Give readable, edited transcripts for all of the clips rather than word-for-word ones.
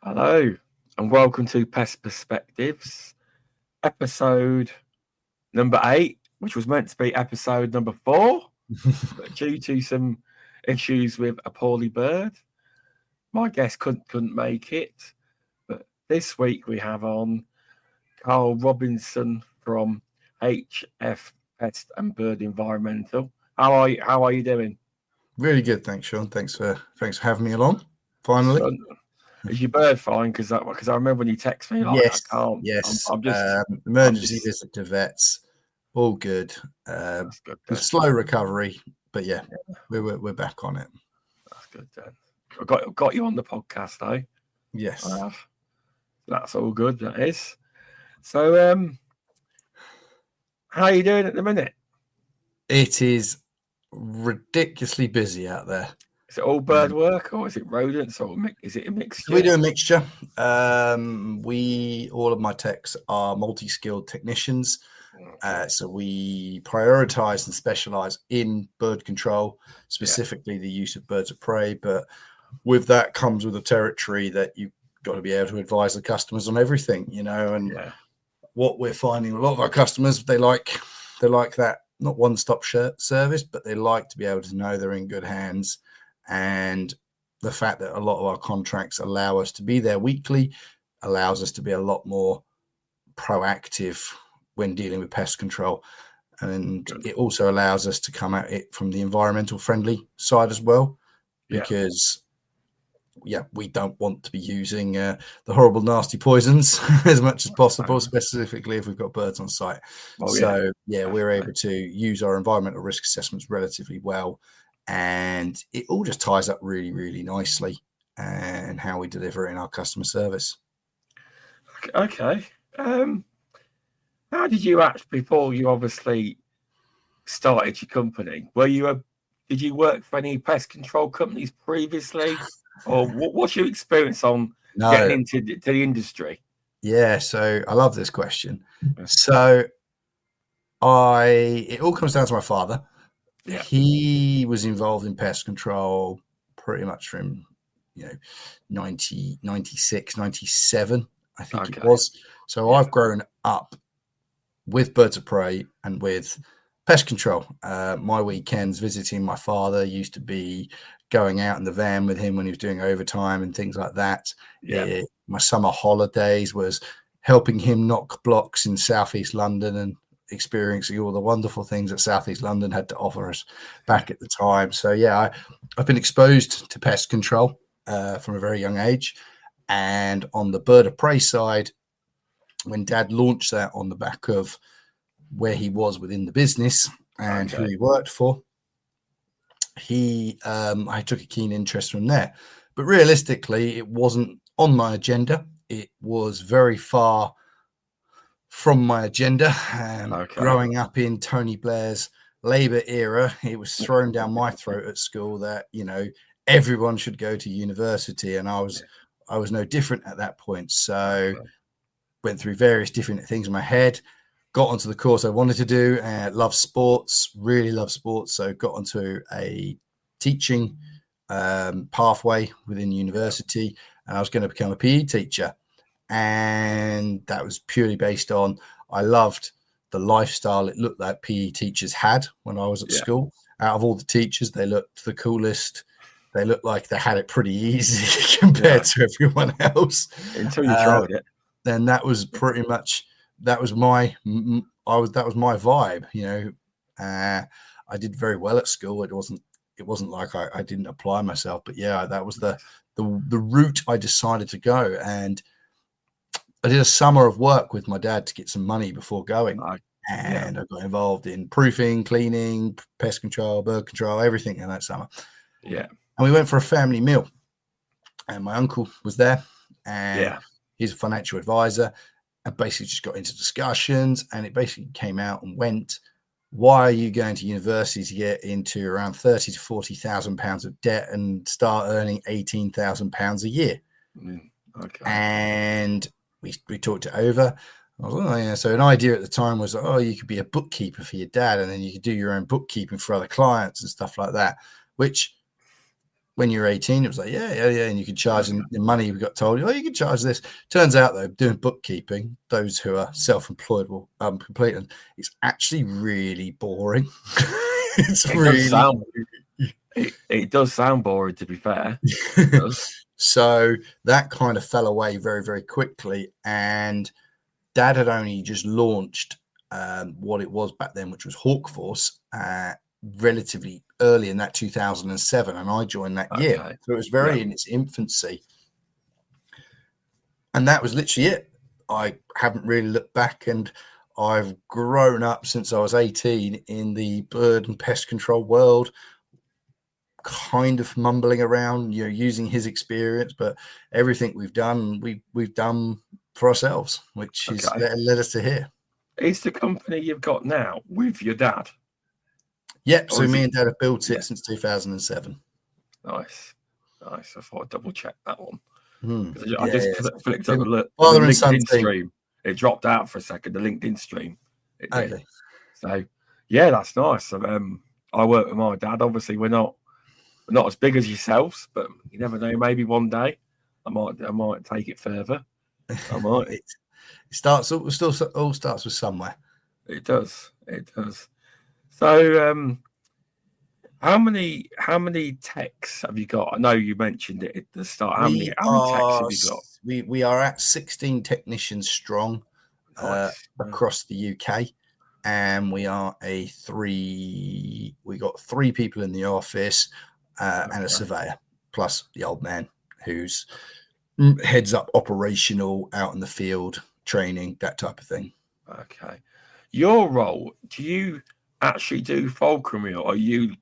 Hello, and welcome to Pest Perspectives, episode number 8, which was meant to be episode number 4, but due to some issues with a poorly bird, my guest couldn't make it. But this week we have on Karl Robertson from HF Pest and Bird Environmental. How are you doing? Really good, thanks, Sean. Thanks for having me along. Finally. So, is your bird fine? Because I remember when you text me, like, yes, I can't. yes. I'm just emergency visit to vets, all good. That's good. Slow recovery, but yeah, we're back on it. That's good then. I got you on the podcast though. Yes, I have. That's all good. That is. So, how are you doing at the minute? It is ridiculously busy out there. Is it all bird work, or is it rodents, or is it a mixture? We do a mixture. All of my techs are multi-skilled technicians. So we prioritize and specialize in bird control, specifically the use of birds of prey. But with that comes with a territory that you've got to be able to advise the customers on everything, and what we're finding, a lot of our customers, they like that, not one-stop service, but they like to be able to know they're in good hands. And the fact that a lot of our contracts allow us to be there weekly allows us to be a lot more proactive when dealing with pest control. And it also allows us to come at it from the environmental friendly side as well, because we don't want to be using the horrible, nasty poisons as much as possible, specifically if we've got birds on site. We're able to use our environmental risk assessments relatively well. And it all just ties up really, really nicely and how we deliver it in our customer service. Okay. How did you act before you obviously started your company? Did you work for any pest control companies previously? Or what's your experience on getting into the industry? Yeah, so I love this question. So it all comes down to my father. Yeah. He was involved in pest control pretty much from 96, 97, I think it was. So I've grown up with birds of prey and with pest control. My weekends visiting my father used to be going out in the van with him when he was doing overtime and things like that. My summer holidays was helping him knock blocks in Southeast London and experiencing all the wonderful things that Southeast London had to offer us back at the time. So I've been exposed to pest control from a very young age. And on the bird of prey side, when Dad launched that on the back of where he was within the business and who he worked for, I took a keen interest from there. But realistically, it wasn't on my agenda. It was very far from my agenda. Growing up in Tony Blair's Labour era, it was thrown down my throat at school that everyone should go to university, and I was no different at that point. So went through various different things in my head, got onto the course I wanted to do, and love sports, really love sports. So got onto a teaching pathway within university, and I was going to become a PE teacher. And that was purely based on, I loved the lifestyle it looked like PE teachers had when I was at school. Out of all the teachers, they looked the coolest. They looked like they had it pretty easy compared to everyone else. Until you tried it. Then that was pretty much, that was my vibe. I did very well at school. It wasn't like I didn't apply myself, but that was the route I decided to go. And I did a summer of work with my dad to get some money before going. And I got involved in proofing, cleaning, pest control, bird control, everything in that summer. Yeah. And we went for a family meal. And my uncle was there. And he's a financial advisor. And basically just got into discussions. And it basically came out and went, why are you going to university to get into around 30 to 40,000 pounds of debt and start earning 18,000 pounds a year? And we talked it over. I was like, So an idea at the time was, you could be a bookkeeper for your dad, and then you could do your own bookkeeping for other clients and stuff like that, which when you're 18, it was like, yeah, and you could charge the money. We got told, you can charge this. Turns out, though, doing bookkeeping, those who are self-employed will complete, and it's actually really boring. It does sound boring, to be fair. So that kind of fell away very, very quickly, and Dad had only just launched what it was back then, which was Hawk Force, relatively early in that 2007, and I joined that year. So it was very in its infancy. And that was literally it. I haven't really looked back, and I've grown up since I was 18 in the bird and pest control world, kind of mumbling around, using his experience, but everything we've done, we've done for ourselves, which is led us to here. Is the company you've got now with your dad? Yep. So me and Dad have built it since 2007. Nice. I thought I'd double check that one. I just flicked up the LinkedIn stream. It dropped out for a second. The LinkedIn stream. It did. Okay. So yeah, that's nice. I work with my dad. Obviously, we're not as big as yourselves, but you never know. Maybe one day I might take it further. I might. It starts with somewhere. It does. So, how many techs have you got? I know you mentioned it at the start. How many techs have you got? We are at 16 technicians strong across the UK, and we are we got 3 people in the office and a surveyor, plus the old man who's heads up operational, out in the field, training, that type of thing. Okay. Your role, do you actually do falconry, or you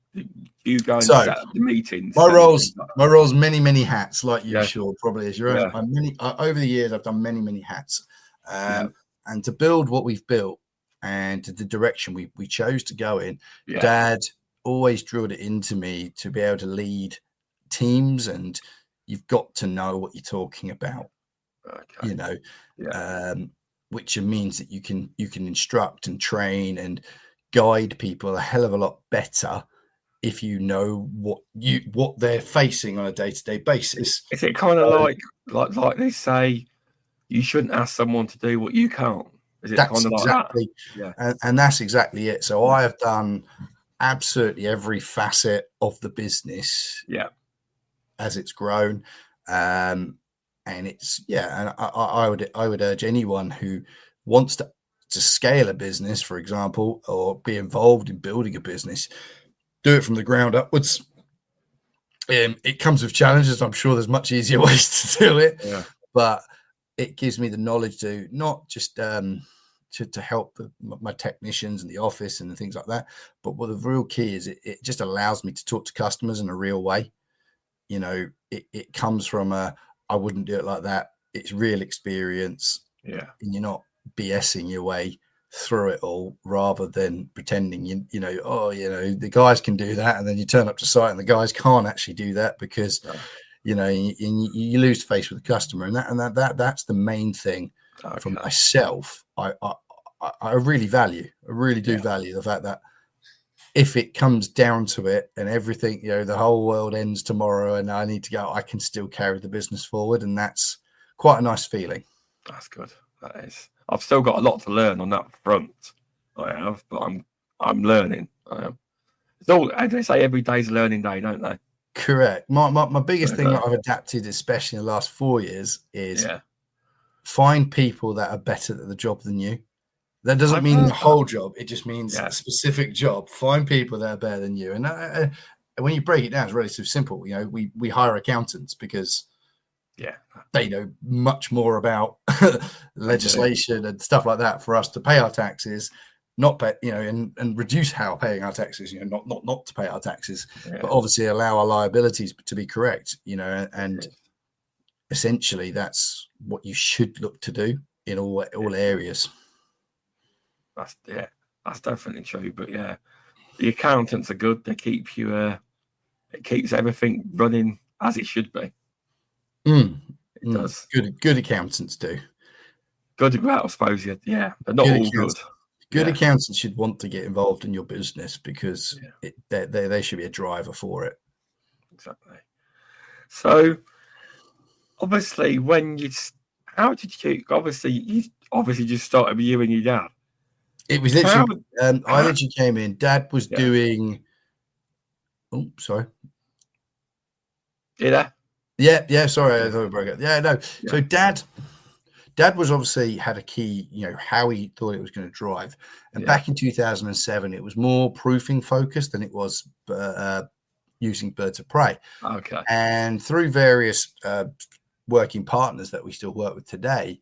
go and set up the meetings? My role's many hats, like you sure probably is your own. Over the years I've done many hats, and to build what we've built and the direction we chose to go in, Dad always drilled it into me to be able to lead teams, and you've got to know what you're talking about. Which means that you can instruct and train and guide people a hell of a lot better if you know what they're facing on a day-to-day basis. Is it kind of like they say, you shouldn't ask someone to do what you can't? Is it kind of like that? Yeah. And that's exactly it. So I have done absolutely every facet of the business as it's grown. And it's and I would urge anyone who wants to scale a business, for example, or be involved in building a business, do it from the ground upwards. It comes with challenges. I'm sure there's much easier ways to do it, but it gives me the knowledge to not just to help my technicians in the office and things like that, but what the real key is, it just allows me to talk to customers in a real way. It comes from I wouldn't do it like that. It's real experience. And you're not BSing your way through it all, rather than pretending the guys can do that, and then you turn up to site and the guys can't actually do that because you lose face with the customer, and that's the main thing for myself. I really do value the fact that if it comes down to it and everything, the whole world ends tomorrow and I need to go, I can still carry the business forward. And that's quite a nice feeling. That's good. That is. I've still got a lot to learn on that front. I have, but I'm learning. I am. It's all, as they say, every day's a learning day, don't they? Correct. My biggest thing that I've adapted, especially in the last 4 years, is find people that are better at the job than you. That doesn't mean the whole job. It just means a specific job. Find people that are better than you. And when you break it down, it's relatively simple. We hire accountants because they know much more about legislation and stuff like that for us to pay our taxes, not pay, and reduce how paying our taxes, not to pay our taxes, but obviously allow our liabilities to be correct, and essentially that's what you should look to do in all areas. That's definitely true. But the accountants are good. They keep you. It keeps everything running as it should be. It does. Good accountants do. Good, well, I suppose. Yeah, but not all good. Good accountants should want to get involved in your business because they should be a driver for it. Exactly. So obviously, how did you? You obviously just started with you and your dad. It was How? literally, I literally came in. Dad was doing. Oh, sorry. Did I? Yeah. Sorry, I thought it broke up. Yeah, no. Yeah. So Dad was obviously had a key, how he thought it was going to drive. And back in 2007, it was more proofing focused than it was using birds of prey. Okay. And through various working partners that we still work with today,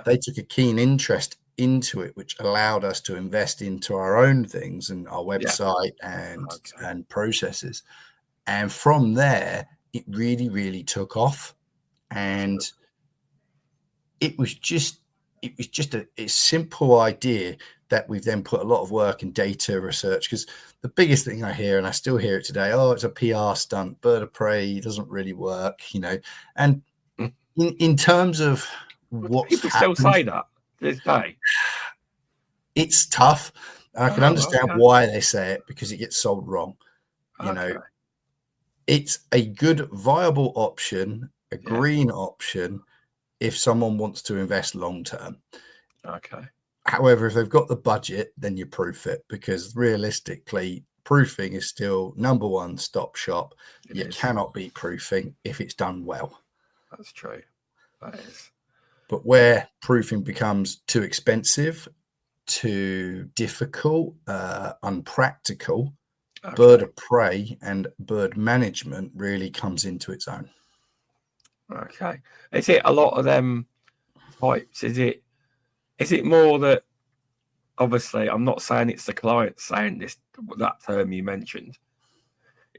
they took a keen interest into it, which allowed us to invest into our own things and our website and processes. And from there, it really, really took off. And it was just a simple idea that we've then put a lot of work and data research, because the biggest thing I hear, and I still hear it today, it's a PR stunt, bird of prey doesn't really work, and in terms of what's people still happened, say that to this day. It's tough. And I can understand why they say it, because it gets sold wrong. It's a good, viable option, a green option, if someone wants to invest long term. Okay. However, if they've got the budget, then you proof it, because realistically, proofing is still number one stop shop. You cannot beat proofing if it's done well. That's true. That is. But where proofing becomes too expensive, too difficult, unpractical, bird of prey and bird management really comes into its own. Okay. Is it a lot of them types? Is it more that, obviously, I'm not saying it's the client saying that term you mentioned.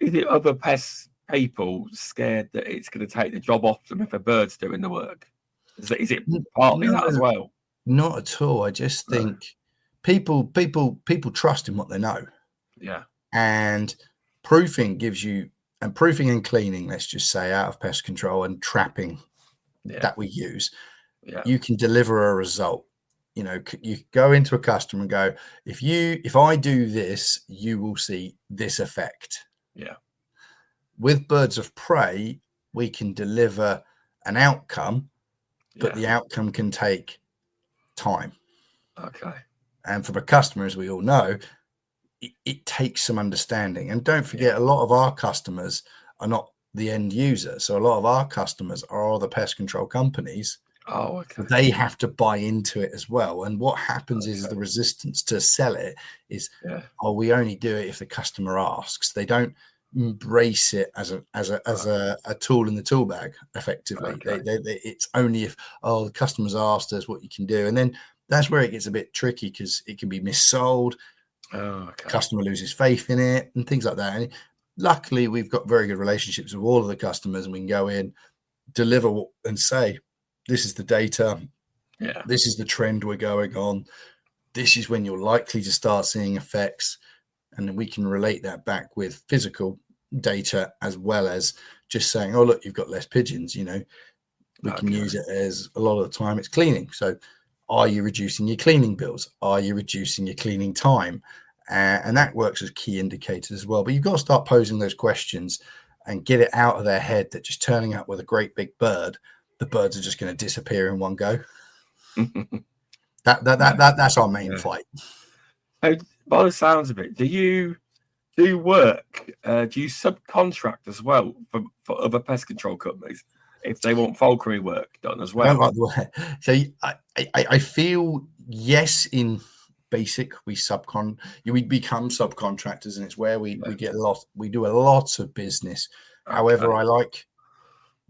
Is it other pest people scared that it's going to take the job off them if a bird's doing the work? Is it partly that as well? Not at all. I just think people trust in what they know. Yeah. And proofing gives you, and proofing and cleaning, let's just say, out of pest control and trapping that we use, you can deliver a result. You go into a customer and go, if I do this, you will see this effect. Yeah. With birds of prey, we can deliver an outcome, but the outcome can take time. Okay. And for the customer, as we all know, it takes some understanding. And don't forget, a lot of our customers are not the end user. So a lot of our customers are the pest control companies. Oh, okay. They have to buy into it as well. And what happens is the resistance to sell it is, we only do it if the customer asks. They don't embrace it as a tool in the tool bag, effectively. It's only if the customer's asked us what you can do. And then that's where it gets a bit tricky, because it can be missold. Customer loses faith in it and things like that. And luckily, we've got very good relationships with all of the customers, and we can go in, deliver and say, this is the data. Yeah. This is the trend we're going on. This is when you're likely to start seeing effects. And then we can relate that back with physical data, as well as just saying, look, you've got less pigeons. We can use it as, a lot of the time, it's cleaning. So are you reducing your cleaning bills? Are you reducing your cleaning time? And that works as key indicators as well. But you've got to start posing those questions and get it out of their head that just turning up with a great big bird, the birds are just going to disappear in one go. That's our main fight. So, by the sounds of it, do you do work? Do you subcontract as well for other pest control companies if they want falconry work done as well? I don't like the way. So I feel, yes, in basic, we become subcontractors, and it's where we get we do a lot of business. However, I like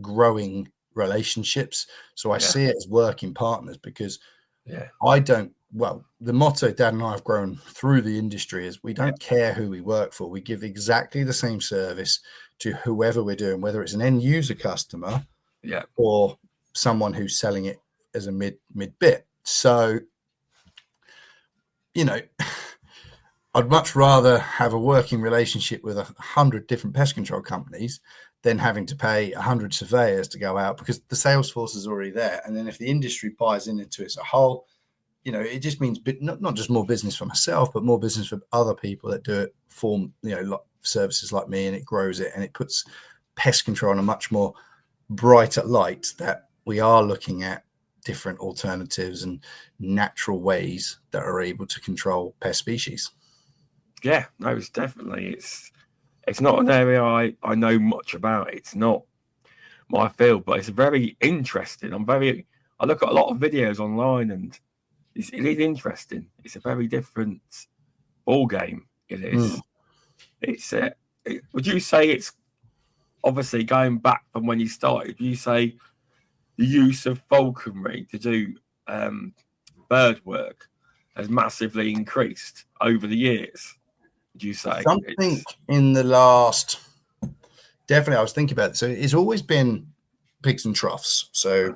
growing relationships, so I see it as working partners, because the motto Dad and I have grown through the industry is, we don't care who we work for. We give exactly the same service to whoever we're doing, whether it's an end user customer or someone who's selling it as a mid bit. So, I'd much rather have a working relationship with 100 different pest control companies than having to pay 100 surveyors to go out, because the sales force is already there. And then if the industry buys into it as a whole, it just means not just more business for myself, but more business for other people that do it for, services like me, and it grows it, and it puts pest control in a much more brighter light, that we are looking at different alternatives and natural ways that are able to control pest species. Yeah, no, it's definitely it's not an area I know much about. It's not my field, but it's very interesting. I look at a lot of videos online, and it is interesting. It's a very different ball game. It is. It's would you say it's obviously going back from when you started? Would you say the use of falconry to do bird work has massively increased over the years? Would you say Something in the last? Definitely, I was thinking about it. So it's always been peaks and troughs. So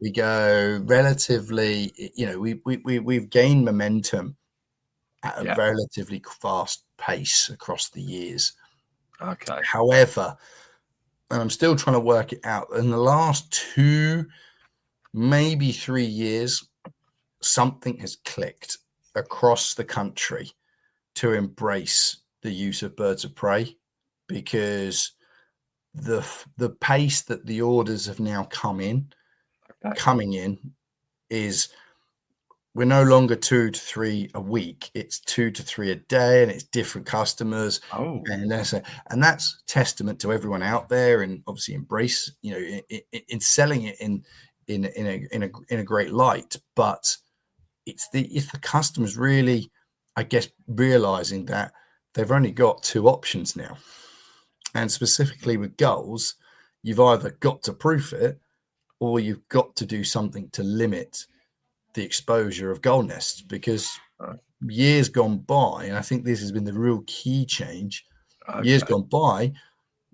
we go relatively, we've gained momentum at a relatively fast pace across the years. Okay. However, and I'm still trying to work it out, in the last 2, maybe 3 years, something has clicked across the country to embrace the use of birds of prey, because the pace that the orders have now coming in is, we're no longer 2 to 3 a week. It's 2 to 3 a day, and it's different customers. And that's testament to everyone out there, and obviously embrace, in selling it in a great light. But it's the customers really, I guess, realizing that they've only got 2 options now. And specifically with gulls, you've either got to proof it, or you've got to do something to limit the exposure of gull nests, because years gone by, and I think this has been the real key change, years gone by,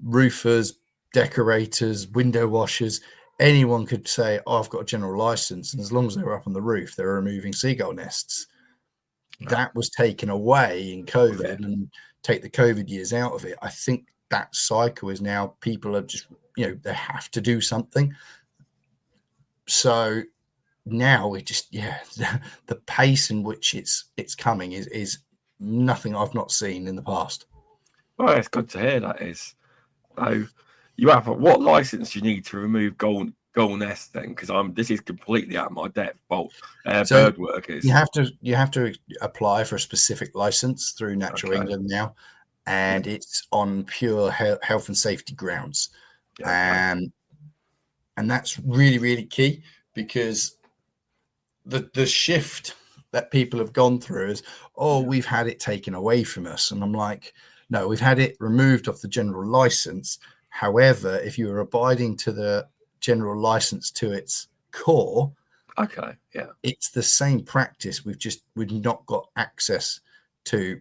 roofers, decorators, window washers, anyone could say, oh, I've got a general license, and as long as they were up on the roof, they were removing seagull nests. That was taken away in COVID, and take the COVID years out of it. I think that cycle is now, people are just, they have to do something. So now it just, the pace in which it's coming is nothing I've not seen in the past. Well, it's good to hear that is. So you have what license you need to remove gull nests then? Because this is completely out of my depth. Bird work is. You have to apply for a specific license through Natural England now, and it's on pure health and safety grounds. And that's really, really key, because the shift that people have gone through is, we've had it taken away from us. And I'm like, no, we've had it removed off the general license. However, if you are abiding to the general license to its core, it's the same practice. We've not got access to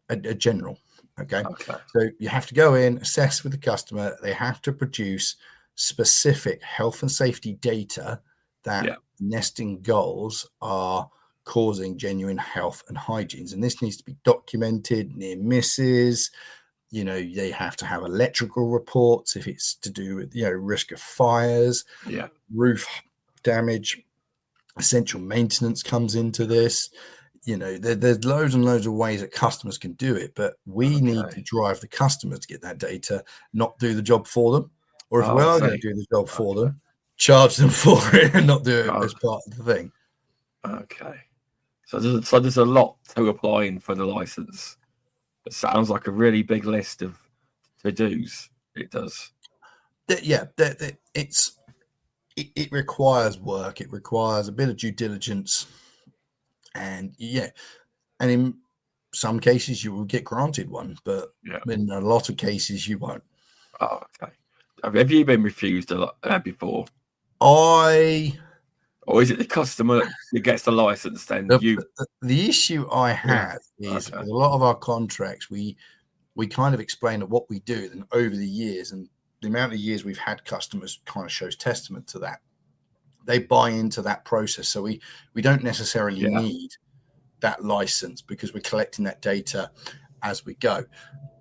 a general. Okay. So you have to go in, assess with the customer. They have to produce specific health and safety data that nesting gulls are causing genuine health and hygienes, and this needs to be documented, near misses. They have to have electrical reports if it's to do with risk of fires, roof damage. Essential maintenance comes into this. There's loads and loads of ways that customers can do it, but we need to drive the customers to get that data, not do the job for them. Or if we are going to do the job for them, charge them for it and not do it as part of the thing. Okay. So there's a lot to applying for the license. It sounds like a really big list of to-dos. It does. It requires work. It requires a bit of due diligence. And in some cases you will get granted one, but in a lot of cases you won't. Oh, okay. Have you been refused a lot before? Or is it the customer that gets the license then? The issue I have is with a lot of our contracts, we kind of explain what we do, and over the years, and the amount of years we've had customers kind of shows testament to that. They buy into that process. So we don't necessarily need that license, because we're collecting that data as we go.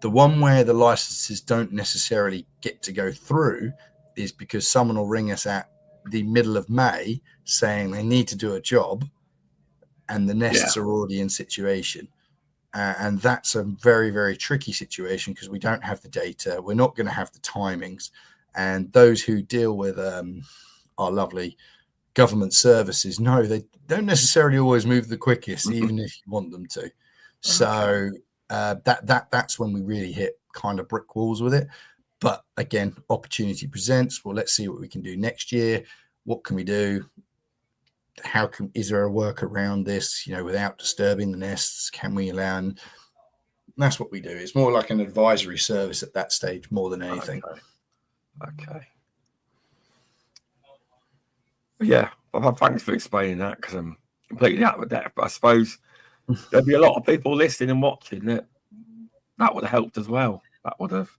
The one where the licenses don't necessarily get to go through is because someone will ring us at the middle of May saying they need to do a job, and the nests are already in situation. And that's a very, very tricky situation because we don't have the data. We're not going to have the timings. And those who deal with our lovely government services, no, they don't necessarily always move the quickest, even if you want them to. So that's when we really hit kind of brick walls with it. But again, opportunity presents. Well, let's see what we can do next year. What can we do? Is there a work around this, without disturbing the nests? Can we allow? And that's what we do. It's more like an advisory service at that stage more than anything. Okay. Yeah. Well, thanks for explaining that, because I'm completely out of depth. But I suppose there'd be a lot of people listening and watching that would have helped as well. That would have.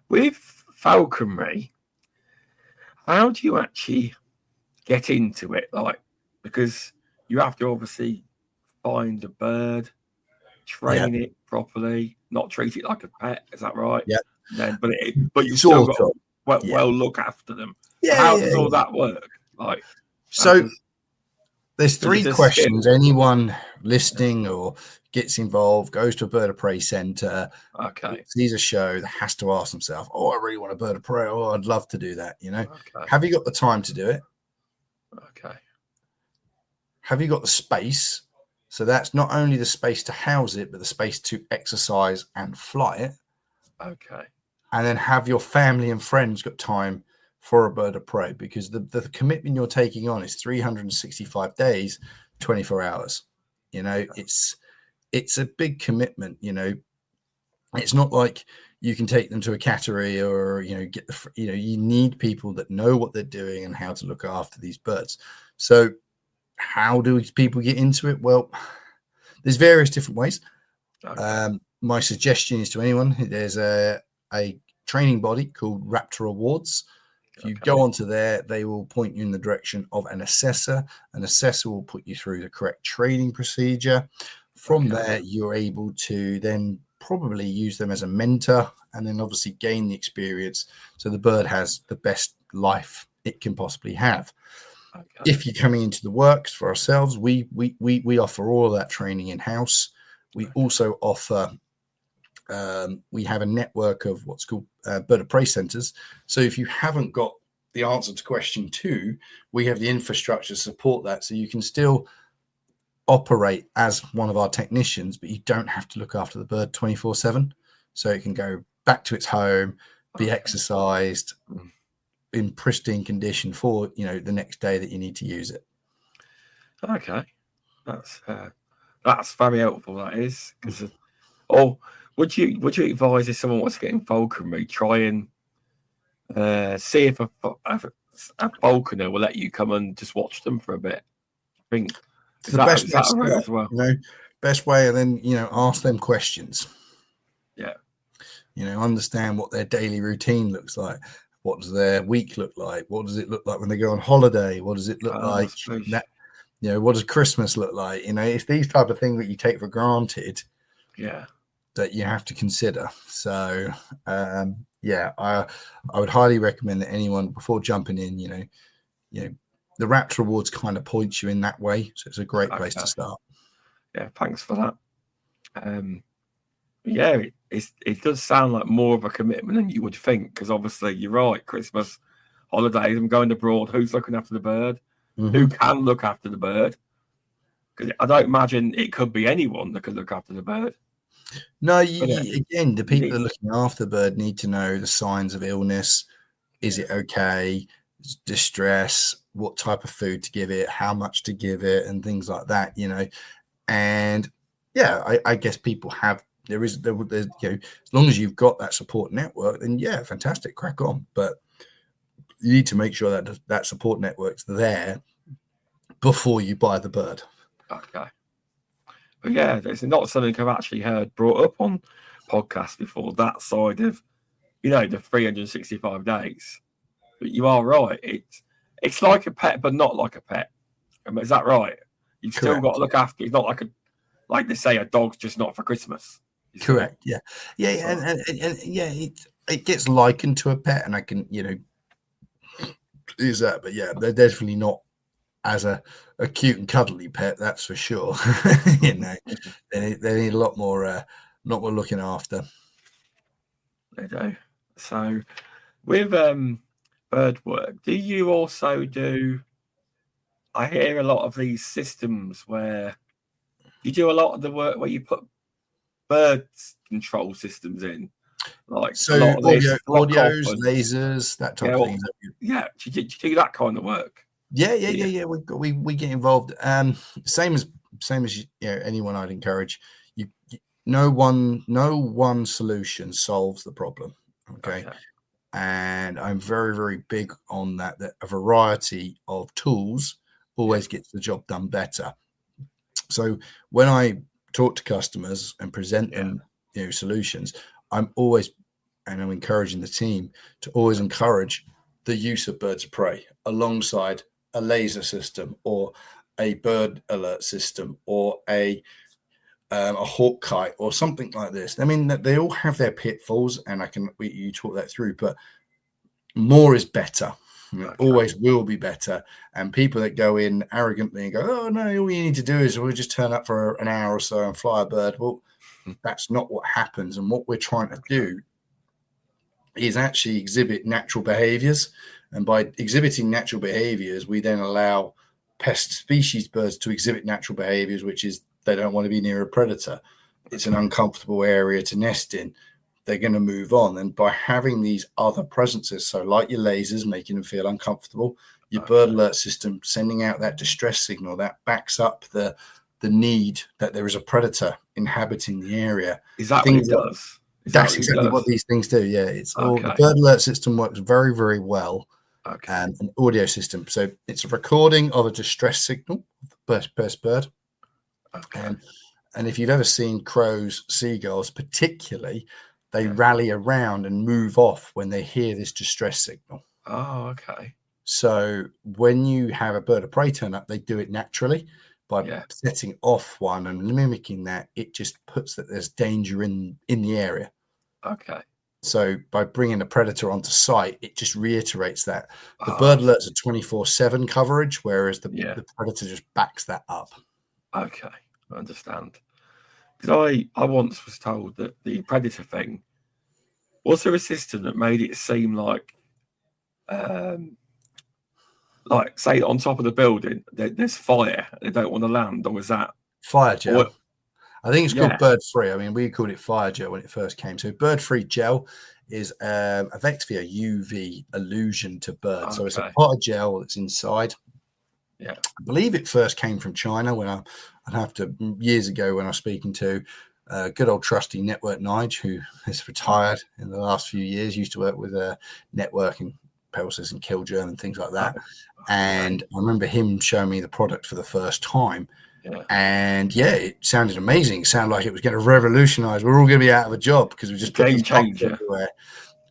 With falconry, how do you actually get into it? Like, because you have to obviously find a bird, train it properly, not treat it like a pet. Is that right? Yeah. Then, but you've still got to well look after them. Yeah. How does all that work? Like, so there's three questions. Anyone listening or gets involved, goes to a bird of prey centre, sees a show, that has to ask themselves, "Oh, I really want a bird of prey. Oh, I'd love to do that." Have you got the time to do it? Okay. Have you got the space? So that's not only the space to house it, but the space to exercise and fly it. Okay. And then have your family and friends got time for a bird of prey? Because the commitment you're taking on is 365 days, 24 hours. It's a big commitment. It's not like you can take them to a cattery or get you need people that know what they're doing and how to look after these birds. So how do people get into it? Well, there's various different ways. My suggestion is to anyone, there's a training body called Raptor Awards. If you go onto there, they will point you in the direction of an assessor. An assessor will put you through the correct training procedure. From there, you're able to then probably use them as a mentor and then obviously gain the experience so the bird has the best life it can possibly have. If you're coming into the works for ourselves, we offer all of that training in-house. We also offer we have a network of what's called bird of prey centres. So if you haven't got the answer to question 2, we have the infrastructure to support that. So you can still operate as one of our technicians, but you don't have to look after the bird 24/7. So it can go back to its home, be exercised in pristine condition for the next day that you need to use it. Okay, that's very helpful. That is, because would you advise if someone wants to get in falconry, try and see if a falconer will let you come and just watch them for a bit? I think it's the best way as well. Best way, and then ask them questions. Yeah. Understand what their daily routine looks like. What does their week look like? What does it look like when they go on holiday? What does it look like? What does Christmas look like? It's these type of things that you take for granted. Yeah. That you have to consider. So, I would highly recommend that anyone before jumping in, the Raptor Awards kind of points you in that way. So it's a great place to start. Yeah, thanks for that. It does sound like more of a commitment than you would think, because obviously you're right. Christmas, holidays, I'm going abroad. Who's looking after the bird? Mm-hmm. Who can look after the bird? Because I don't imagine it could be anyone that could look after the bird. No, again, the people that are looking after the bird need to know the signs of illness. Is it okay? Distress? What type of food to give it? How much to give it? And things like that, And I guess people have. There's as long as you've got that support network, then fantastic, crack on. But you need to make sure that that support network's there before you buy the bird. Okay. But it's not something I've actually heard brought up on podcasts before, that side of, the 365 days. But you are right. It's like a pet, but not like a pet. Is that right? You've still got to look after. It's not like they say, a dog's just not for Christmas. Correct. Yeah. And it gets likened to a pet, and I can use that, but they're definitely not as a cute and cuddly pet, that's for sure. You know, they need a lot more looking after. They do. So with bird work, do you also do? I hear a lot of these systems where you do a lot of the work where you put bird control systems in, like So a lot of this block off audios, and lasers, that type yeah, of well, thing. yeah. Do you do that kind of work? Yeah. We get involved. Same as anyone I'd encourage. No one solution solves the problem. Okay. And I'm very, very big on that a variety of tools always gets the job done better. So when I talk to customers and present them, solutions, I'm encouraging the team to always encourage the use of birds of prey alongside a laser system or a bird alert system or a hawk kite or something like this. I mean, they all have their pitfalls, and you talk that through, but more is better. Always will be better. And people that go in arrogantly and go, "Oh no, all you need to do is we'll just turn up for an hour or so and fly a bird." Well, that's not what happens. And what we're trying to do is actually exhibit natural behaviors. And by exhibiting natural behaviors, we then allow pest species birds to exhibit natural behaviors, which is they don't want to be near a predator. It's an uncomfortable area to nest in. They're going to move on. And by having these other presences, so like your lasers, making them feel uncomfortable, your bird alert system, sending out that distress signal that backs up the need that there is a predator inhabiting the area. Is that what it does? That's exactly what these things do. Yeah, it's all the bird alert system works very, very well. And an audio system. So it's a recording of a distress signal, pest bird. And if you've ever seen crows, seagulls, particularly, they rally around and move off when they hear this distress signal. Oh, okay. So when you have a bird of prey turn up, they do it naturally by setting off one and mimicking that. It just puts that there's danger in the area. Okay. So by bringing a predator onto site, it just reiterates that. The bird alerts are 24/7 coverage, whereas the predator just backs that up. Okay, I understand. Because I once was told that the predator thing, was there a system that made it seem like say on top of the building there's fire, they don't want to land, or was that fire gel? I think it's called bird free. I mean, we called it fire gel when it first came. So bird free gel is effectively a UV illusion to birds. So it's a pot of gel that's inside. Yeah, I believe it first came from China years ago when I was speaking to good old trusty Network Nige, who has retired in the last few years, used to work with networking pulses and kill germ and things like that. And I remember him showing me the product for the first time. And it sounded amazing. It sounded like it was going to revolutionize. We're all going to be out of a job because we just put these pots everywhere.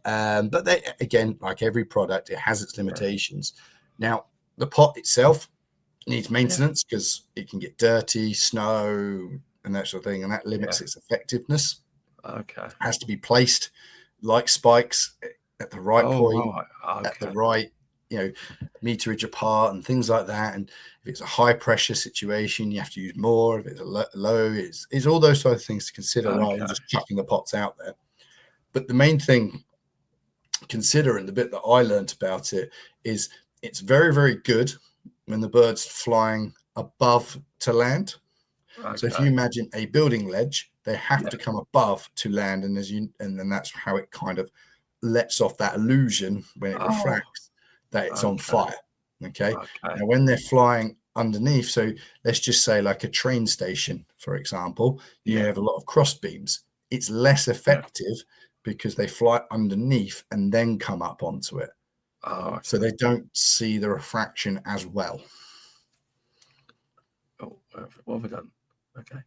But again, like every product, it has its limitations. Now, the pot itself needs maintenance because it can get dirty, snow, and that sort of thing, and that limits its effectiveness. It has to be placed like spikes at the right point, at the right meterage apart and things like that. And if it's a high pressure situation, you have to use more. If it's a low, it's all those sort of things to consider rather than just chucking the pots out there. But the main thing to consider, and the bit that I learned about it, is it's very, very good when the bird's flying above to land. So if you imagine a building ledge, they have to come above to land, and then that's how it kind of lets off that illusion when it refracts that it's on fire. Okay. Now when they're flying underneath, so let's just say like a train station, for example, you have a lot of cross beams. It's less effective because they fly underneath and then come up onto it. So they don't see the refraction as well. Oh, what have I done? Okay.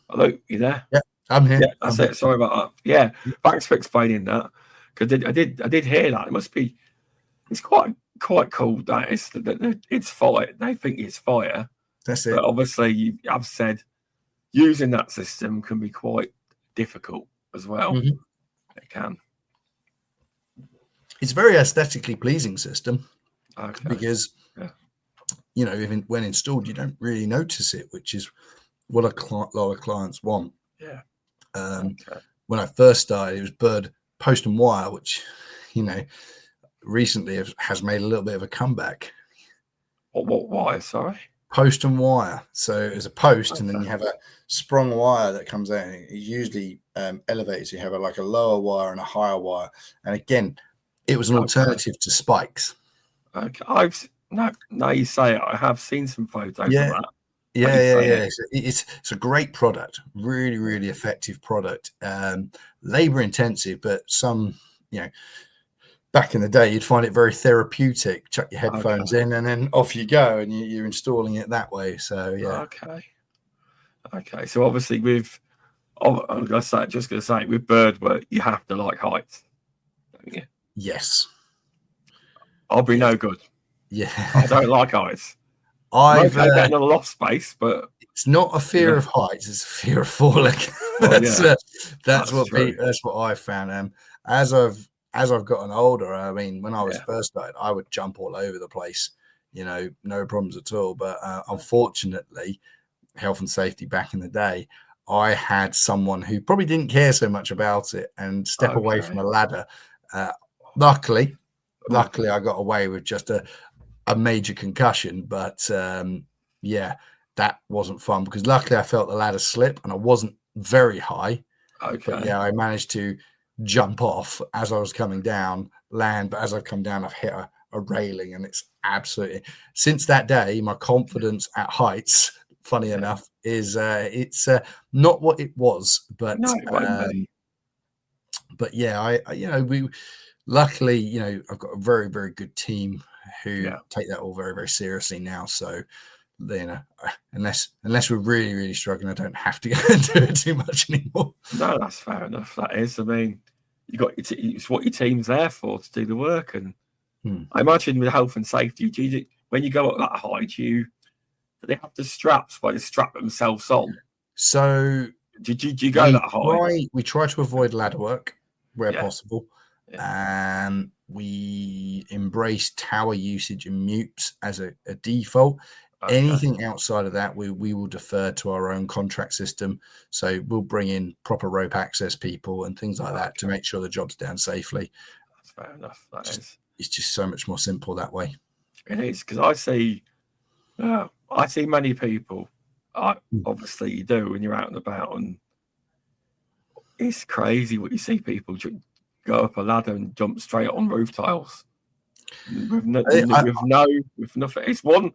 Hello, you there? Yeah, I'm here. Yeah, that's it. Sorry about that. Yeah, thanks for explaining that. Because I did hear that. It must be. It's quite cool that it's fire. They think it's fire. That's it. But obviously, I've said using that system can be quite difficult as well. Mm-hmm. It can. It's a very aesthetically pleasing system. Okay. because you know, even when installed, you don't really notice it, which is what a lot of clients want. Yeah. When I first started, it was bird post and wire, which, you know, recently has made a little bit of a comeback. What wire? Sorry. Post and wire. So it's a post, and then you have a sprung wire that comes out. And it usually elevates. You have like a lower wire and a higher wire. And again, it was an alternative to spikes. Okay. Now you say it, I have seen some photos of that. Yeah. It's a great product. Really, really effective product. Labor intensive, but some, you know, back in the day, you'd find it very therapeutic. Chuck your headphones in, and then off you go, and you're installing it that way. So yeah. Okay. So obviously, with with bird work, you have to like heights, don't you? Yes. I'll be no good. Yeah. I don't like heights. I've getting a loft space, but it's not a fear of heights; it's a fear of falling. That's what I've found. As I've gotten older, I mean, when I was first started, I would jump all over the place, you know, no problems at all. But unfortunately, health and safety back in the day, I had someone who probably didn't care so much about it and step away from a ladder. Luckily, I got away with just a major concussion, but that wasn't fun because luckily I felt the ladder slip and I wasn't very high. But yeah, I managed to jump off as I was coming down, land, but as I've come down, I've hit a railing, and it's absolutely, since that day, my confidence at heights, funny enough, is it's not what it was, but but yeah, I you know, we luckily, you know, I've got a very, very good team who take that all very, very seriously now. So, you know, unless we're really, really struggling, I don't have to go and do it too much anymore. No, that's fair enough. That is, I mean, you got it's what your team's there for, to do the work. And I imagine with health and safety, when you go up that high, do they have the straps where they strap themselves on? So did you go that high? We try to avoid ladder work where possible. We embrace tower usage and mutes as a default. Anything outside of that, we will defer to our own contract system. So we'll bring in proper rope access people and things like that to make sure the job's done safely. That's fair enough. It's just so much more simple that way. It is, because I see many people. Obviously, you do when you're out and about, and it's crazy what you see people go up a ladder and jump straight on roof tiles with nothing. It's one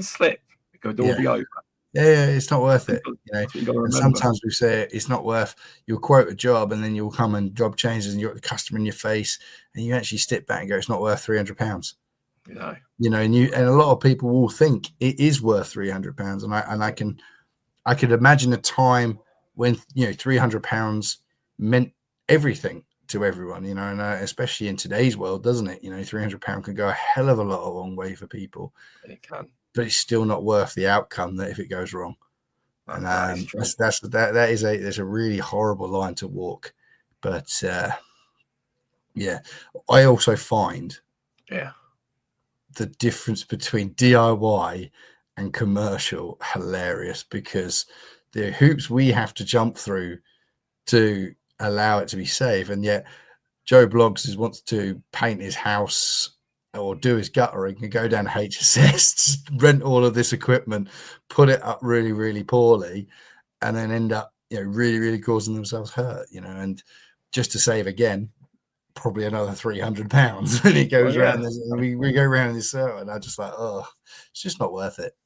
slip, it could all be over. Yeah, it's not worth it. You know, and sometimes we say it's not worth. You'll quote a job, and then you'll come and job changes, and you're the customer in your face, and you actually step back and go, "It's not worth £300." You know, and a lot of people will think it is worth £300, and I could imagine a time when, you know, £300 meant everything to everyone, you know, and especially in today's world, doesn't it? You know, £300 can go a hell of a long way for people. It can, but it's still not worth the outcome that if it goes wrong. And that is a really horrible line to walk. But I also find the difference between DIY and commercial hilarious, because the hoops we have to jump through to allow it to be safe, and yet Joe Bloggs wants to paint his house or do his guttering and go down HSS, rent all of this equipment, put it up really, really poorly, and then end up, you know, really, really causing themselves hurt, you know, and just to save again, probably another £300. And it goes around this, and we go around in this circle, and I just like, oh, it's just not worth it.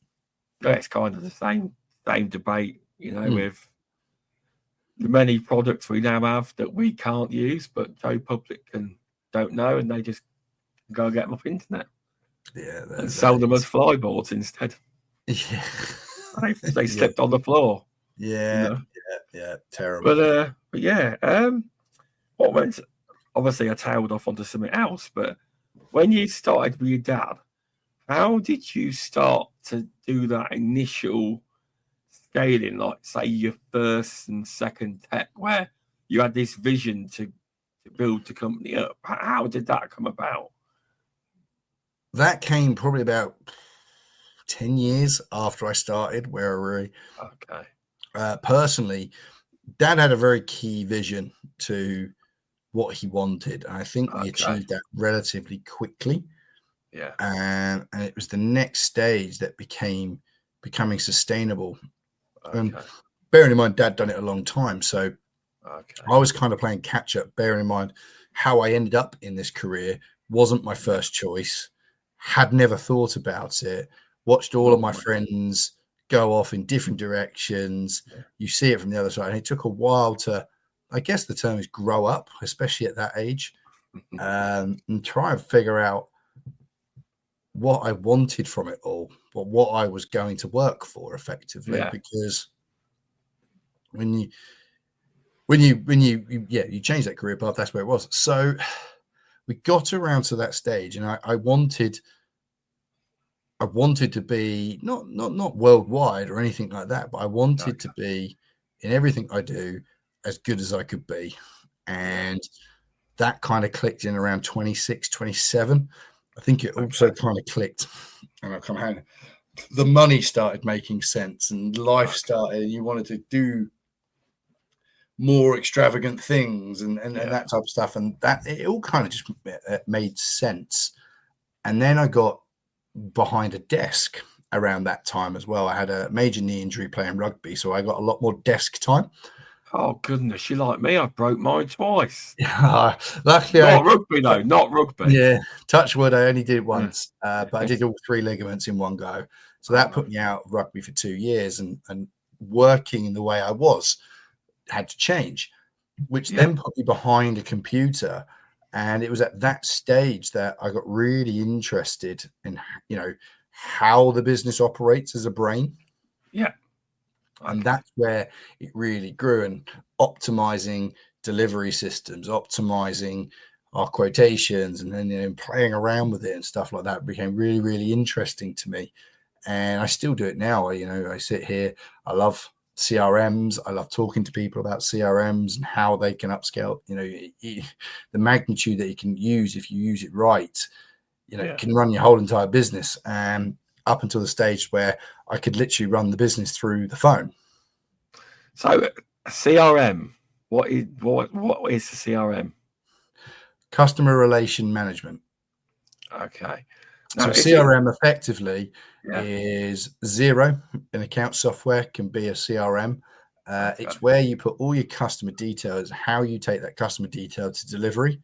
Yeah, it's kind of the same debate, you know, with the many products we now have that we can't use, but Joe Public don't know, and they just go and get them off the internet. And sell them as flyboards instead. Yeah. They slipped on the floor. Yeah, you know? Yeah, terrible. But yeah, obviously I tailed off onto something else, but when you started with your dad, how did you start to do that initial scaling, like say your first and second tech, where you had this vision to build the company up? How did that come about? that came probably about 10 years after I started, where I really, personally, Dad had a very key vision to what he wanted. And I think we achieved that relatively quickly. Yeah. And it was the next stage that becoming sustainable. And bearing in mind, Dad done it a long time. So I was kind of playing catch up, bearing in mind how I ended up in this career wasn't my first choice, had never thought about it, watched all of my friends go off in different directions. You see it from the other side. And it took a while to, I guess the term is grow up, especially at that age, and try and figure out what I wanted from it all, but what I was going to work for effectively, because when you change that career path, that's where it was. So we got around to that stage, and I wanted to be not worldwide or anything like that, but I wanted to be in everything I do as good as I could be. And that kind of clicked in around 26, 27. I think it also kind of clicked, and I kind of the money started making sense, and life started, and you wanted to do more extravagant things and that type of stuff, and that it all kind of just made sense. And then I got behind a desk around that time as well. I had a major knee injury playing rugby, so I got a lot more desk time. Oh goodness, you like me? I broke mine twice. Luckily, not rugby. Yeah, touch wood, I only did it once, but I did all 3 ligaments in one go. So that put me out of rugby for 2 years, and working in the way I was had to change, which then put me behind a computer. And it was at that stage that I got really interested in, how the business operates as a brain. Yeah. And that's where it really grew, and optimizing delivery systems, optimizing our quotations, and then playing around with it and stuff like that became really, really interesting to me. And I still do it now. I sit here, I love CRMs. I love talking to people about CRMs and how they can upscale, the magnitude that you can use if you use it right, can run your whole entire business. And up until the stage where I could literally run the business through the phone. So CRM, what is the CRM? Customer relation management. Okay. Now, so CRM effectively is Zero. An account software can be a CRM. It's where you put all your customer details, how you take that customer detail to delivery,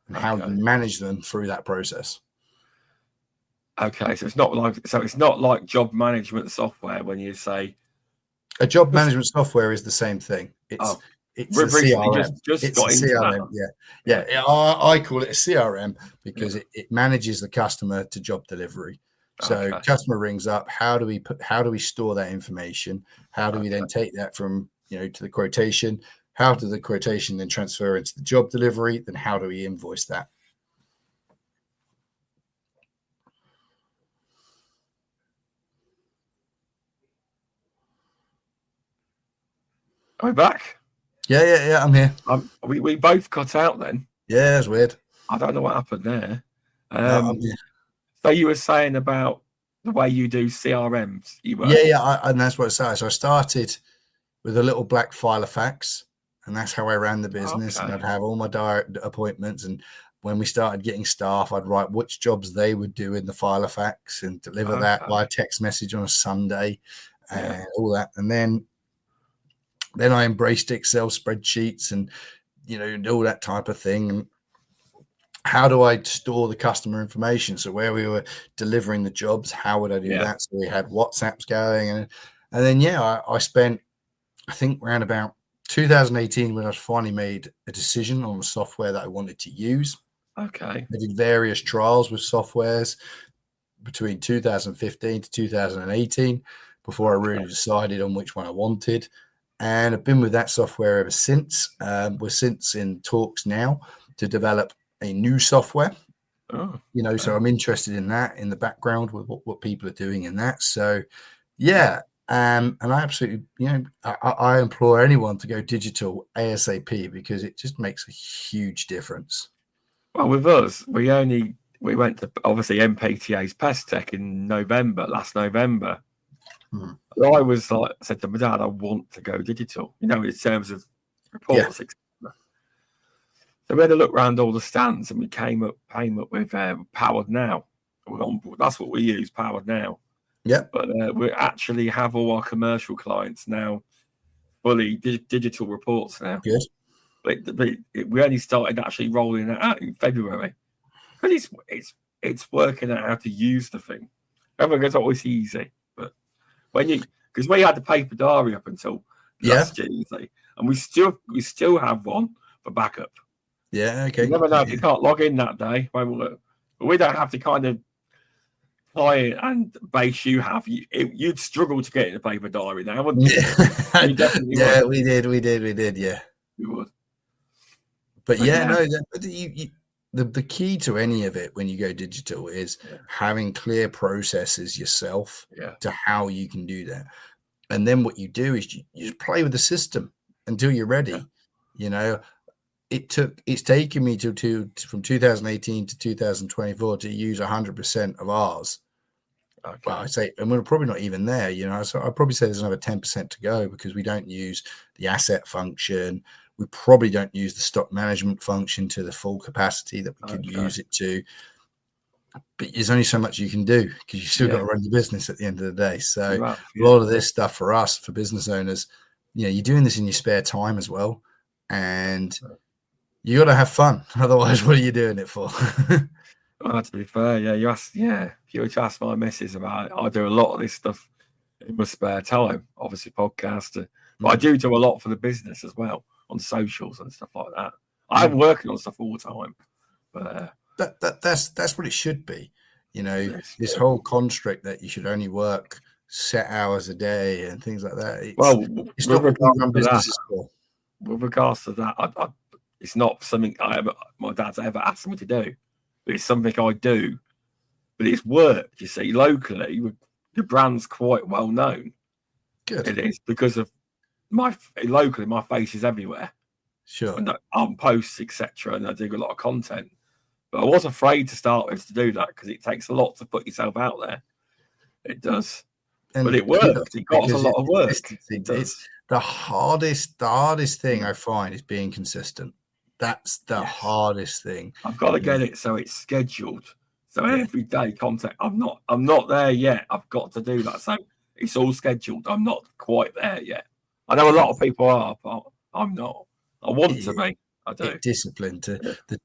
and how you manage them through that process. Okay, so it's not like job management software when you say a job management software is the same thing. It's a CRM. It's a CRM. Yeah. I call it a CRM because it manages the customer to job delivery. So customer rings up. How do we store that information? How do we then take that from to the quotation? How does the quotation then transfer into the job delivery? Then how do we invoice that? Are we back? Yeah, I'm here. We both cut out then. Yeah, that's weird. I don't know what happened there. So you were saying about the way you do CRMs. And that's what I started. So I started with a little black file of facts, and that's how I ran the business. And I'd have all my direct appointments, and when we started getting staff, I'd write which jobs they would do in the file of facts and deliver that via text message on a Sunday and all that. And then I embraced Excel spreadsheets and, all that type of thing. And how do I store the customer information? So where we were delivering the jobs, how would I do that? So we had WhatsApps going. And then, I spent, I think, around about 2018 when I finally made a decision on the software that I wanted to use. Okay. I did various trials with softwares between 2015 to 2018 before I really decided on which one I wanted. And I've been with that software ever since. We're since in talks now to develop a new software. So I'm interested in that in the background with what people are doing in that. So, and I absolutely, I implore anyone to go digital ASAP because it just makes a huge difference. Well, with us, we only we went to obviously MPTA's Pest Tech in last November. I was like, I said to my dad, I want to go digital, in terms of reports, etc. So we had a look around all the stands, and we came up with Powered Now. That's what we use, Powered Now. Yeah. But we actually have all our commercial clients now fully digital reports now. Good. But we only started actually rolling it out in February. But it's working out how to use the thing. Everything's always easy, but because we had the paper diary up until last Tuesday, and we still have one for backup. Yeah, okay. You never know if you can't log in that day. But we don't have to kind of client and base you have. You'd struggle to get in the paper diary now, wouldn't you? You definitely would. we did. Yeah, you would. But the key to any of it when you go digital is having clear processes yourself to how you can do that. And then what you do is you just play with the system until you're ready. It's taken me from 2018 to 2024 to use 100% of ours. Okay. Well, I say, and we're probably not even there, so I'd probably say there's another 10% to go because we don't use the asset function. We probably don't use the stock management function to the full capacity that we could use it to. But there's only so much you can do because you've still got to run your business at the end of the day. So a lot of this stuff for us, for business owners, you're doing this in your spare time as well. And you got to have fun. Otherwise, what are you doing it for? Well, to be fair, if you were to ask my missus about it, I do a lot of this stuff in my spare time, obviously podcaster, but I do a lot for the business as well on socials and stuff like that. I'm working on stuff all the time, but that's what it should be. This whole construct that you should only work set hours a day and things like that. It's not what we run businesses for. With regards to that, it's not something my dad's ever asked me to do. But it's something I do. But it's work, you see, locally. The brand's quite well known. Good. It is because of locally, my face is everywhere. Sure. And on posts, etc. And I do a lot of content. But I was afraid to start with to do that because it takes a lot to put yourself out there. It does. But it worked. It got us a lot of work. It's the hardest thing I find is being consistent. That's the hardest thing. I've got to get it so it's scheduled. So every day content. I'm not there yet. I've got to do that. So it's all scheduled. I'm not quite there yet. I know a lot of people are, but I'm not. I want to be. I do. The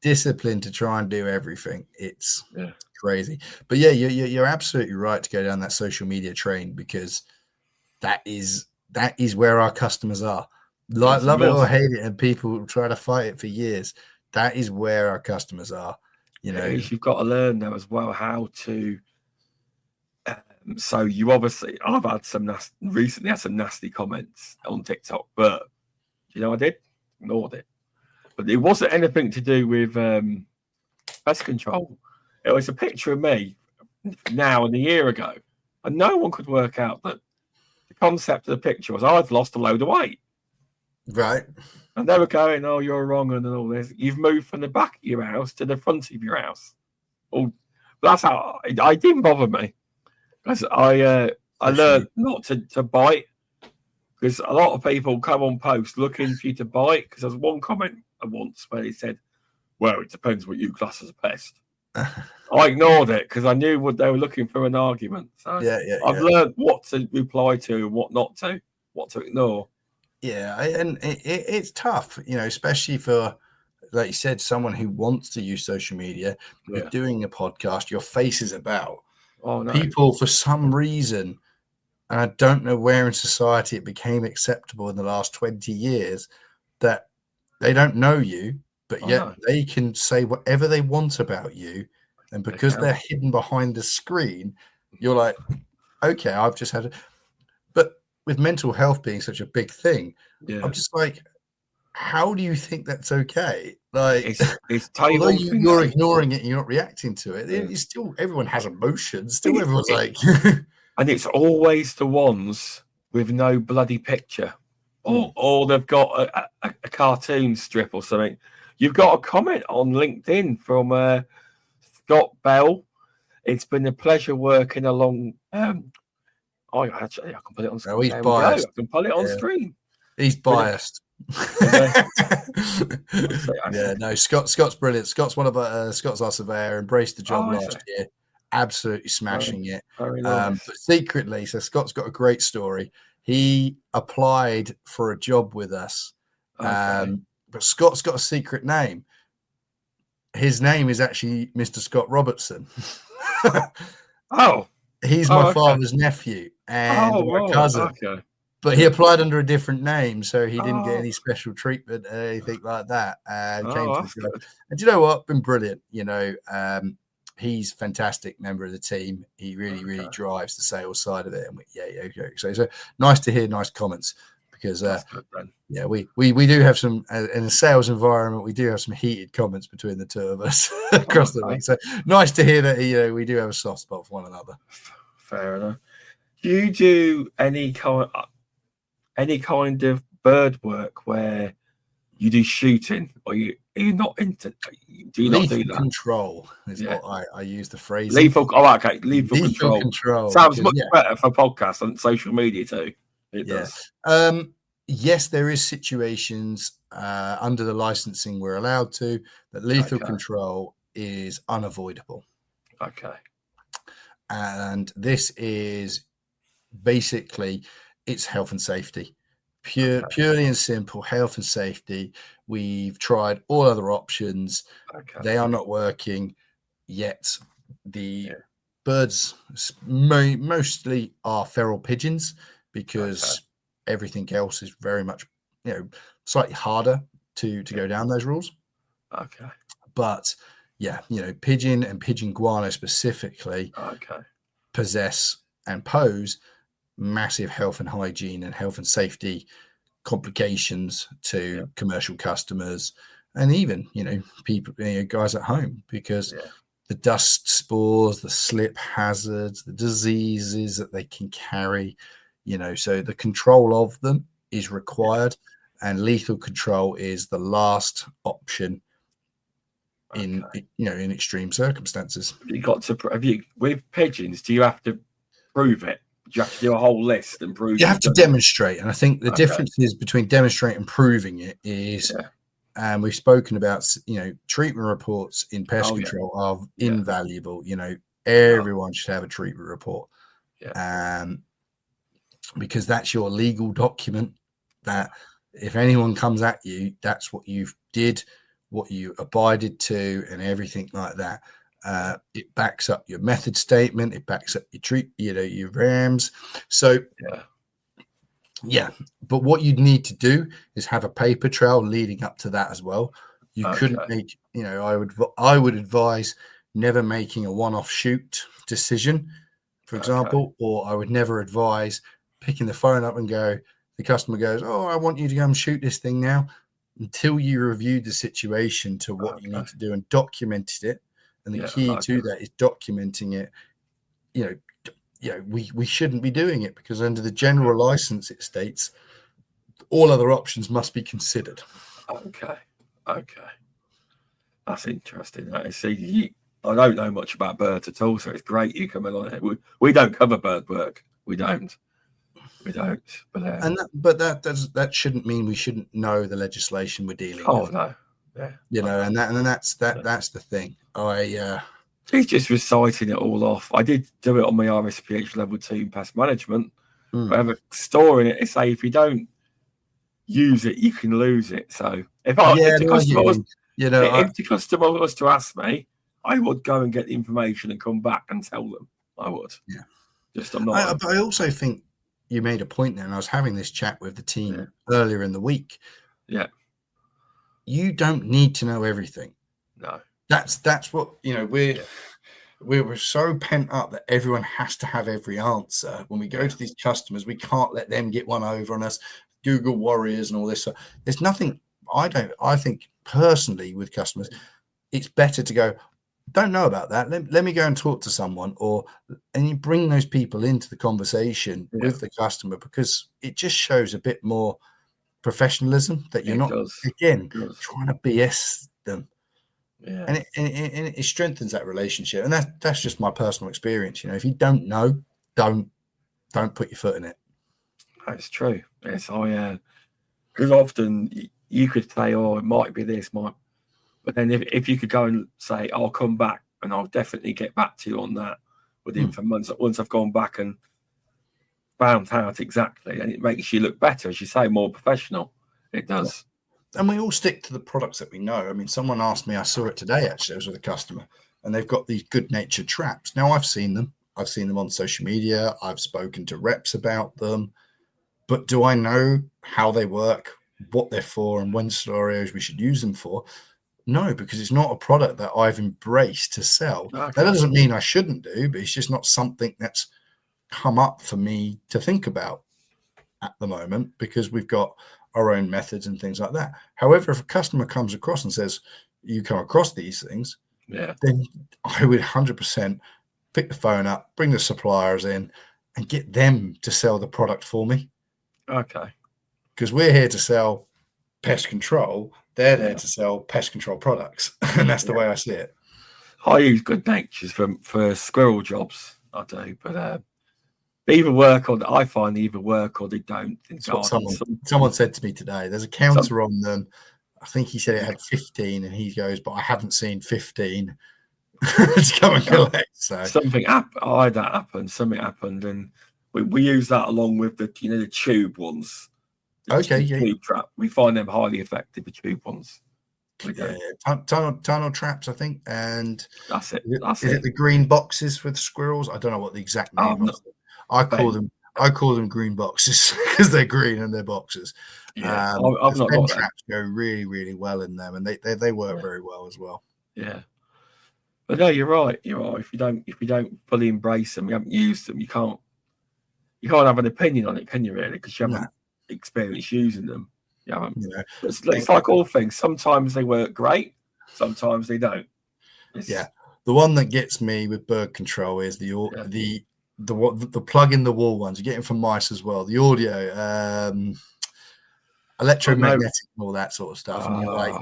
discipline to try and do everything. It's crazy. But you're absolutely right to go down that social media train because that is where our customers are. Love it or hate it, and people try to fight it for years. That is where our customers are. You've got to learn now as well how to. So I've had recently had some nasty comments on TikTok, but I did ignored it. But it wasn't anything to do with pest control. It was a picture of me now and a year ago, and no one could work out that the concept of the picture was I'd lost a load of weight. Right. And they were going, "Oh, you're wrong," and all this. You've moved from the back of your house to the front of your house. Oh, that's how it didn't bother me. Because I learned not to bite. Because a lot of people come on post looking for you to bite. Because there's one comment once where they said, "Well, it depends what you class as a pest." I ignored it because I knew what they were looking for an argument. So I've learned what to reply to and what not to, what to ignore. Yeah, and it's tough, especially for, like you said, someone who wants to use social media. You're doing a podcast, your face is about. Oh, no. People, for some reason, and I don't know where in society it became acceptable in the last 20 years, that they don't know you, but yet they can say whatever they want about you. And because they're hidden behind the screen, you're like, okay, I've just had it. But with mental health being such a big thing, I'm just like, how do you think that's okay? Like, it's although you're ignoring it and you're not reacting to it, it's still, everyone has emotions. Still, everyone's like, and it's always the ones with no bloody picture, or they've got a cartoon strip or something. You've got a comment on LinkedIn from Scott Bell. It's been a pleasure working along. I can put it on screen. Oh, he's There biased. we go. I can put it on screen. He's biased. Yeah, no, Scott's brilliant. Scott's Scott's our surveyor, embraced the job last year, absolutely smashing it. Very nice. But secretly, so Scott's got a great story. He applied for a job with us, but Scott's got a secret name. His name is actually Mr. Scott Robertson. He's my father's nephew and my cousin. Okay. But he applied under a different name, so he didn't get any special treatment or anything like that. And came to the job. And do you know what? Been brilliant. He's a fantastic member of the team. He really drives the sales side of it. And so nice to hear nice comments because we do have some in a sales environment. We do have some heated comments between the two of us across the week. So nice to hear that we do have a soft spot for one another. Fair enough. Do you do any kind of bird work where you do shooting, or are you not into? Do you not do that? Control is what I use the phrase. Lethal. Okay. Lethal control. Sounds much better for podcasts and social media too. It does. Yes, there is situations under the licensing we're allowed to that lethal control is unavoidable. Okay. And this is basically it's health and safety. Purely and simple health and safety. We've tried all other options. They are not working yet. The birds mostly are feral pigeons because everything else is very much, slightly harder to go down those rules. Okay. But pigeon and pigeon guano specifically possess and pose massive health and hygiene and health and safety complications to commercial customers and even people, guys at home, because the dust spores, the slip hazards, the diseases that they can carry, so the control of them is required, and lethal control is the last option in extreme circumstances. With pigeons, do you have to prove it? Do you have to do a whole list and prove? You have to demonstrate, and I think the difference is between demonstrate and proving it is, and we've spoken about, treatment reports in pest control are invaluable. Everyone should have a treatment report, because that's your legal document. That if anyone comes at you, that's what you did, what you abided to, and everything like that. It backs up your method statement. It backs up your RAMs. So, but what you'd need to do is have a paper trail leading up to that as well. You couldn't make, I would advise never making a one-off shoot decision, for example, or I would never advise picking the phone up and the customer goes, "Oh, I want you to go and shoot this thing now," until you reviewed the situation to what you need to do and documented it. And the key to that is documenting it. We shouldn't be doing it because under the general license, it states all other options must be considered. Okay. That's interesting. I don't know much about birds at all, so it's great you coming on it. We don't cover bird work. We don't. But that shouldn't mean we shouldn't know the legislation we're dealing with. Oh no. Yeah. And that's the thing. He's just reciting it all off. I did do it on my RSPH level 2 in pest management. I have a store in it. It's say if you don't use it, you can lose it. So if the customer was to ask me, I would go and get the information and come back and tell them. I would. Yeah. Just I'm not. But I also think you made a point there, and I was having this chat with the team earlier in the week. Yeah. You don't need to know everything. No. That's what we're so pent up that everyone has to have every answer. When we go to these customers, we can't let them get one over on us. Google warriors and all this. So there's nothing. I think personally with customers, it's better to go, don't know about that. Let me go and talk to someone, and you bring those people into the conversation with the customer, because it just shows a bit more professionalism that you're not trying to BS them. Yeah. And it strengthens that relationship. And that's just my personal experience. If you don't know, don't put your foot in it. That's true. Yes, because often you could say, "Oh, it might be this, but then if you could go and say, I'll come back and I'll definitely get back to you on that within months. Once I've gone back and found out exactly, and it makes you look better, as you say, more professional. It does." And we all stick to the products that we know. I mean, someone asked me, I saw it today, actually, I was with a customer, and they've got these good-natured traps. Now, I've seen them. I've seen them on social media. I've spoken to reps about them. But do I know how they work, what they're for, and when scenarios we should use them for? No, because it's not a product that I've embraced to sell. Okay. That doesn't mean I shouldn't do, but it's just not something that's come up for me to think about at the moment, because we've got our own methods and things like that. However, if a customer comes across and says, you come across these things, then I would 100% pick the phone up, bring the suppliers in, and get them to sell the product for me. Okay. Because we're here to sell pest control. They're there to sell pest control products. And that's the way I see it. I use good natures for squirrel jobs. I do, but they either work or I find they either work or they don't. That's what someone said to me today. There's a counter on them. I think he said it had 15, and he goes, but I haven't seen 15 to come and collect. So something happened. I had that happen. Something happened, and we use that along with the the tube ones. Tube trap. We find them highly effective. The tube ones. Tunnel traps, I think, and that's it. Is it the green boxes with squirrels? I don't know what the exact name is. I call them green boxes because they're green and they're boxes. Yeah, I've not got traps go really, really well in them, and they work very well as well. Yeah, but no, you're right. You're right. If you don't fully embrace them, you haven't used them, you can't have an opinion on it, can you? Really, because you haven't experienced using them. You haven't. It's like all things. Sometimes they work great. Sometimes they don't. The one that gets me with bird control is the plug in the wall ones. You get them from mice as well. The audio, electromagnetic, and all that sort of stuff. And you're like,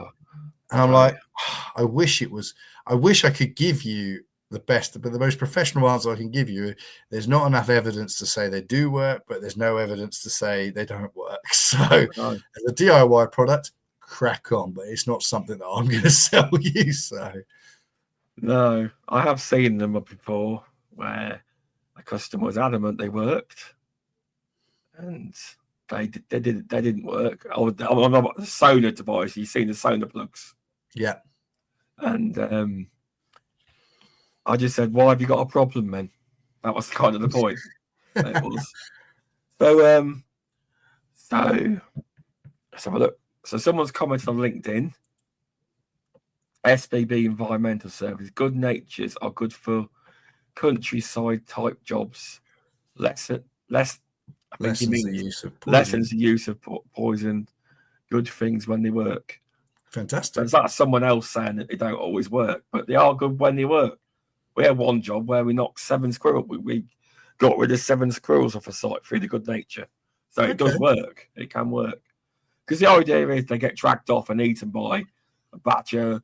and I'm like, I wish I could give you the best, but the most professional answer I can give you, there's not enough evidence to say they do work, but there's no evidence to say they don't work. So as a DIY product, crack on, but it's not something that I'm going to sell you. So no, I have seen them before where a customer was adamant they worked, and they didn't work. I'm about the sonar device. You've seen the sonar plugs, and I just said, "Why have you got a problem, then?" That was kind of the point. It was. So let's have a look. So someone's commented on LinkedIn. SPB Environmental Service. Good natures are good for countryside type jobs. Lessons the use of poison. Good things when they work. Fantastic. That's someone else saying that they don't always work, but they are good when they work. We had one job where we knocked 7 squirrels. We got rid of 7 squirrels off a site through the good nature. So it does work. It can work. Because the idea is they get dragged off and eaten by a badger,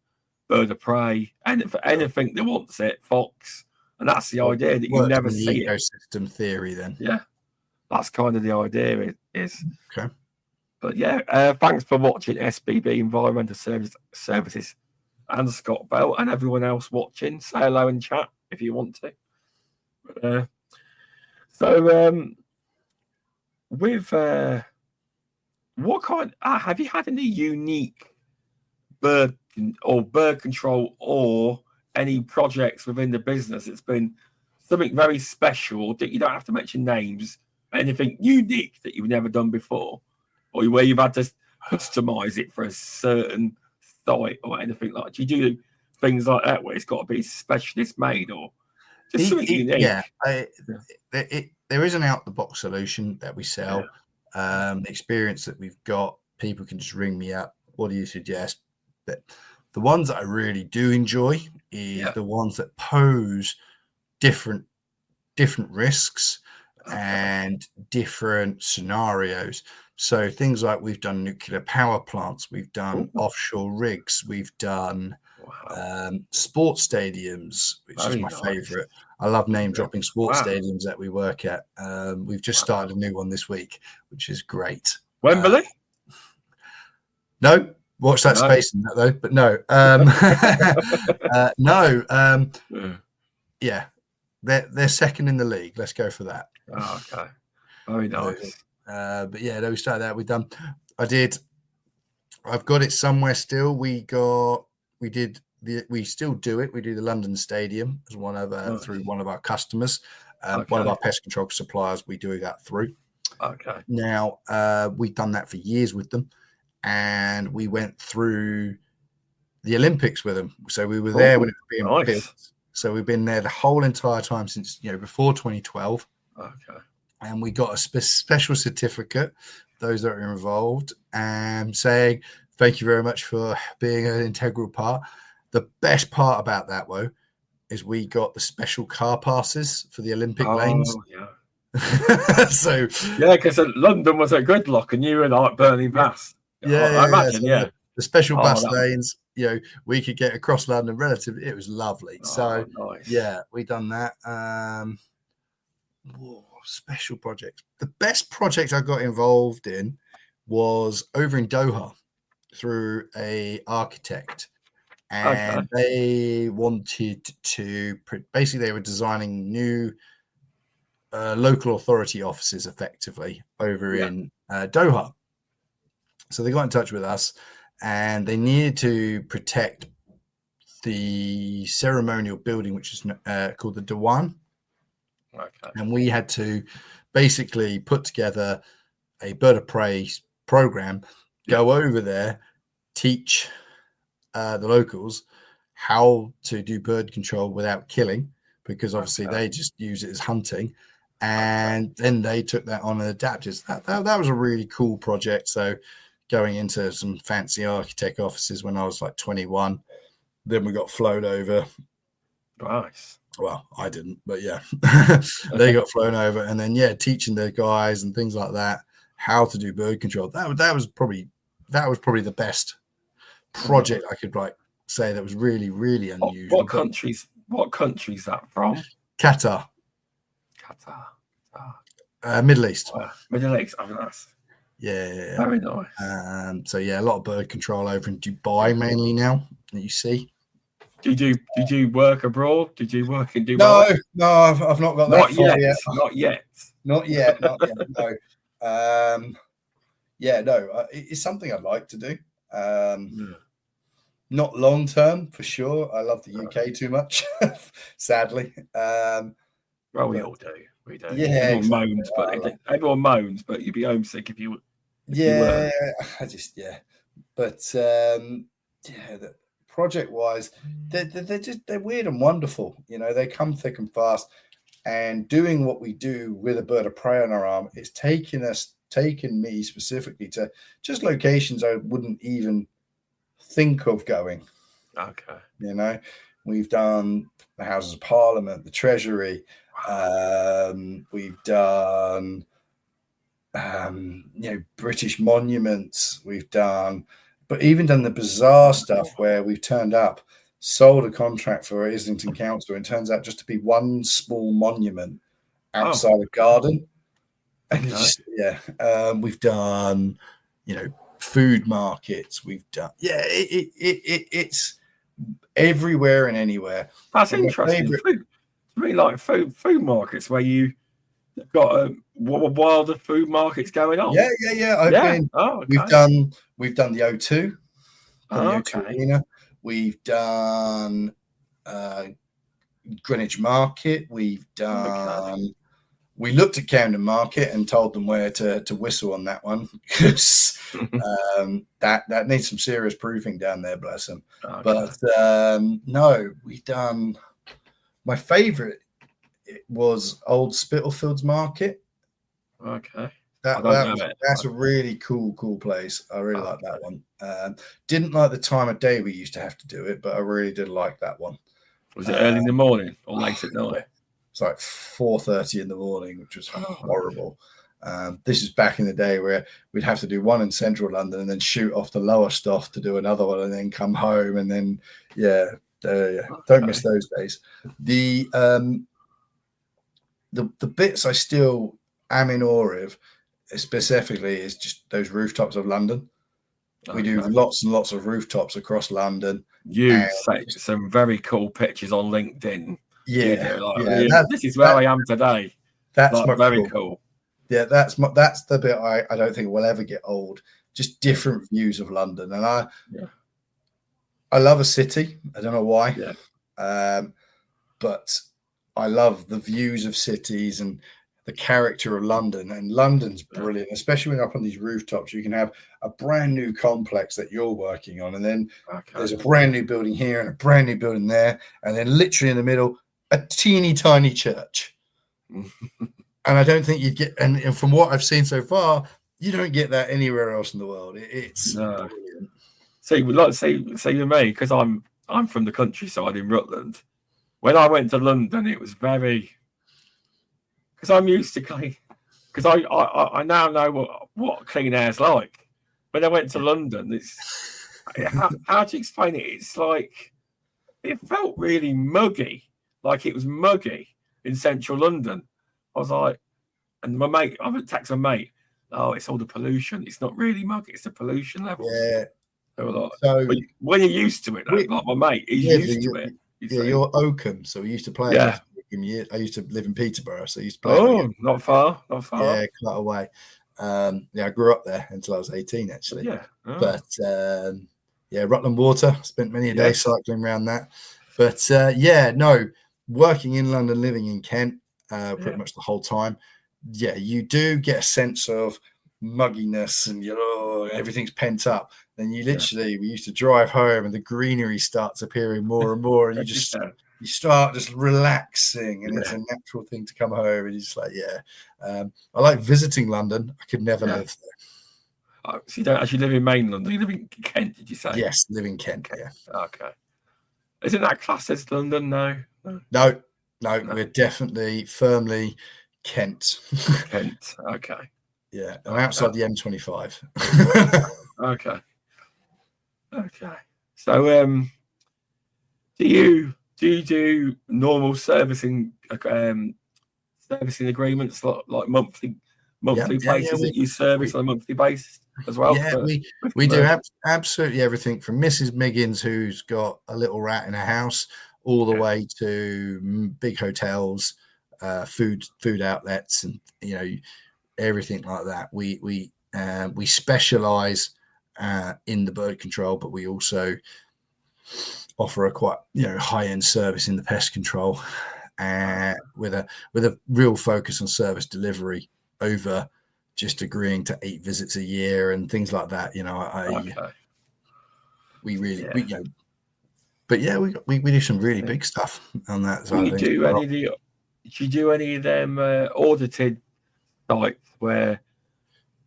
bird of prey, and for anything that wants it, fox. And that's the idea, that you never see it. Ecosystem theory, then. Yeah. That's kind of the idea is. Okay. But yeah, thanks for watching SBB Environmental Services and Scott Bell and everyone else watching. Say hello in chat if you want to. With what kind? Have you had any unique bird control or any projects within the business? It's been something very special. You don't have to mention names. Anything unique that you've never done before, or where you've had to customize it for a certain site or anything like that? Do you do things like that where it's got to be specialist made or just something unique? Yeah, there is an out-the-box solution that we sell. The experience that we've got, people can just ring me up. What do you suggest? But the ones that I really do enjoy is the ones that pose different risks and different scenarios. So things like we've done nuclear power plants, we've done offshore rigs, we've done Wow. Sports stadiums, which Very is my nice. favourite. I love name dropping sports Wow. stadiums that we work at. We've just started a new one this week, which is great. Wembley? No, watch that space in that though. But no, no. Yeah, they're second in the league. Let's go for that. Oh, okay. Very nice. But yeah, no, we started that. I've got it somewhere still. We still do it. We do the London Stadium as one of through one of our customers, one of our pest control suppliers. We do that through. Okay. Now we've done that for years with them, and we went through the Olympics with them. So we were there when it was being built. So we've been there the whole entire time since before 2012. Okay. And we got a special certificate, those that are involved, and saying thank you very much for being an integral part. The best part about that, though, is we got the special car passes for the Olympic lanes. Yeah. So because London was a gridlock, and you were like burning past. I imagine. So the special bus lanes. We could get across London relatively. It was lovely. So nice. Yeah, we done that. Special projects. The best project I got involved in was over in Doha through a architect, and they wanted to basically they were designing new local authority offices effectively over in Doha. So they got in touch with us, and they needed to protect the ceremonial building, which is called the Dewan. Okay. And we had to basically put together a bird of prey program, go over there, teach the locals how to do bird control without killing, because obviously they just use it as hunting. And then they took that on and adapted. That was a really cool project. So going into some fancy architect offices when I was like 21, then we got flown over. Nice. Well, I didn't, but yeah, they got flown over, and then teaching their guys and things like that how to do bird control. That was probably the best project I could say that was really, really unusual. What countries that from? Qatar. Middle East. Middle East. Oh, nice. Yeah. Very nice. So a lot of bird control over in Dubai mainly now that you see. Did you work abroad? Did you work in Dubai? No, I've not got that far yet. Not yet. No. It's something I'd like to do. Not long term for sure. I love the UK too much, sadly. Well, we all do. We do. Yeah, everyone moans, but you'd be homesick if you. Project wise, they're weird and wonderful. They come thick and fast, and doing what we do with a bird of prey on our arm, it's taken me specifically to just locations I wouldn't even think of going. Okay. We've done the Houses of Parliament, the Treasury. We've done, British monuments. We've done. But even done the bizarre stuff where we've turned up, sold a contract for Islington Council, and turns out just to be one small monument outside a garden. And we've done, food markets. We've done, it's everywhere and anywhere. That's interesting. Really like food markets where you got wilder food markets going on. We've done the O2, the O2 Arena. We've done Greenwich Market. We've done. We looked at Camden Market and told them where to whistle on that one because that needs some serious proofing down there, bless them. But no, we've done. My favourite was Old Spitalfields Market. Okay. That's a really cool place. I really like that one. Didn't like the time of day we used to have to do it, but I really did like that one. Was it early in the morning or late at night? It's like 4:30 in the morning, which was horrible. This is back in the day where we'd have to do one in central London and then shoot off to Lowestoft to do another one and then come home and then don't miss those days. The bits I still am in awe of specifically is just those rooftops of London. We do lots and lots of rooftops across London. You say some very cool pictures on LinkedIn. This is where I am today. That's very cool. Yeah, that's the bit I don't think will ever get old. Just different views of London, and I love a city. I don't know why, but I love the views of cities and the character of London. And London's brilliant, especially when you're up on these rooftops. You can have a brand new complex that you're working on, and then there's a brand new building here and a brand new building there, and then literally in the middle, a teeny tiny church. And I don't think you'd get, and from what I've seen so far, you don't get that anywhere else in the world. It's brilliant. See, with me, because I'm from the countryside in Rutland. When I went to London, it was very, because I'm used to clean, because I now know what clean air's like. When I went to London, it's how to explain it? It's like it felt really muggy, like it was muggy in central London. I was like, and my mate, I would text my mate, oh, it's all the pollution. It's not really muggy, it's the pollution levels. Yeah. Like, so when you're used to it, like my mate, he's used to it. You're Oakham, so we used to play. Yeah. I used to live in Peterborough, so I used to play. Oh, not far. Yeah, quite away. I grew up there until I was 18, actually. Yeah. Oh. But Rutland Water. Spent many a day cycling around that. But working in London, living in Kent, pretty much the whole time. Yeah, you do get a sense of mugginess and everything's pent up. Then you literally, we used to drive home and the greenery starts appearing more and more, and you start just relaxing, and it's a natural thing to come home, and you're just like, I like visiting London. I could never live there. So you don't actually live in mainland? You live in Kent, did you say? Yes, live in Kent. Yeah. Okay. Isn't that classed as London? No, we're definitely firmly Kent. Kent. Okay. Yeah, I'm outside the M25. Okay. So, do you do normal servicing agreements like monthly basis that you service on a monthly basis as well? Yeah, we do absolutely everything from Mrs. Miggins, who's got a little rat in her house, all the way to big hotels, food outlets, and everything like that. We specialize in the bird control, but we also offer a quite high-end service in the pest control, with a real focus on service delivery over just agreeing to 8 visits a year and things like that. We really we do some really big stuff on that side. Do you do any of them audited sites where?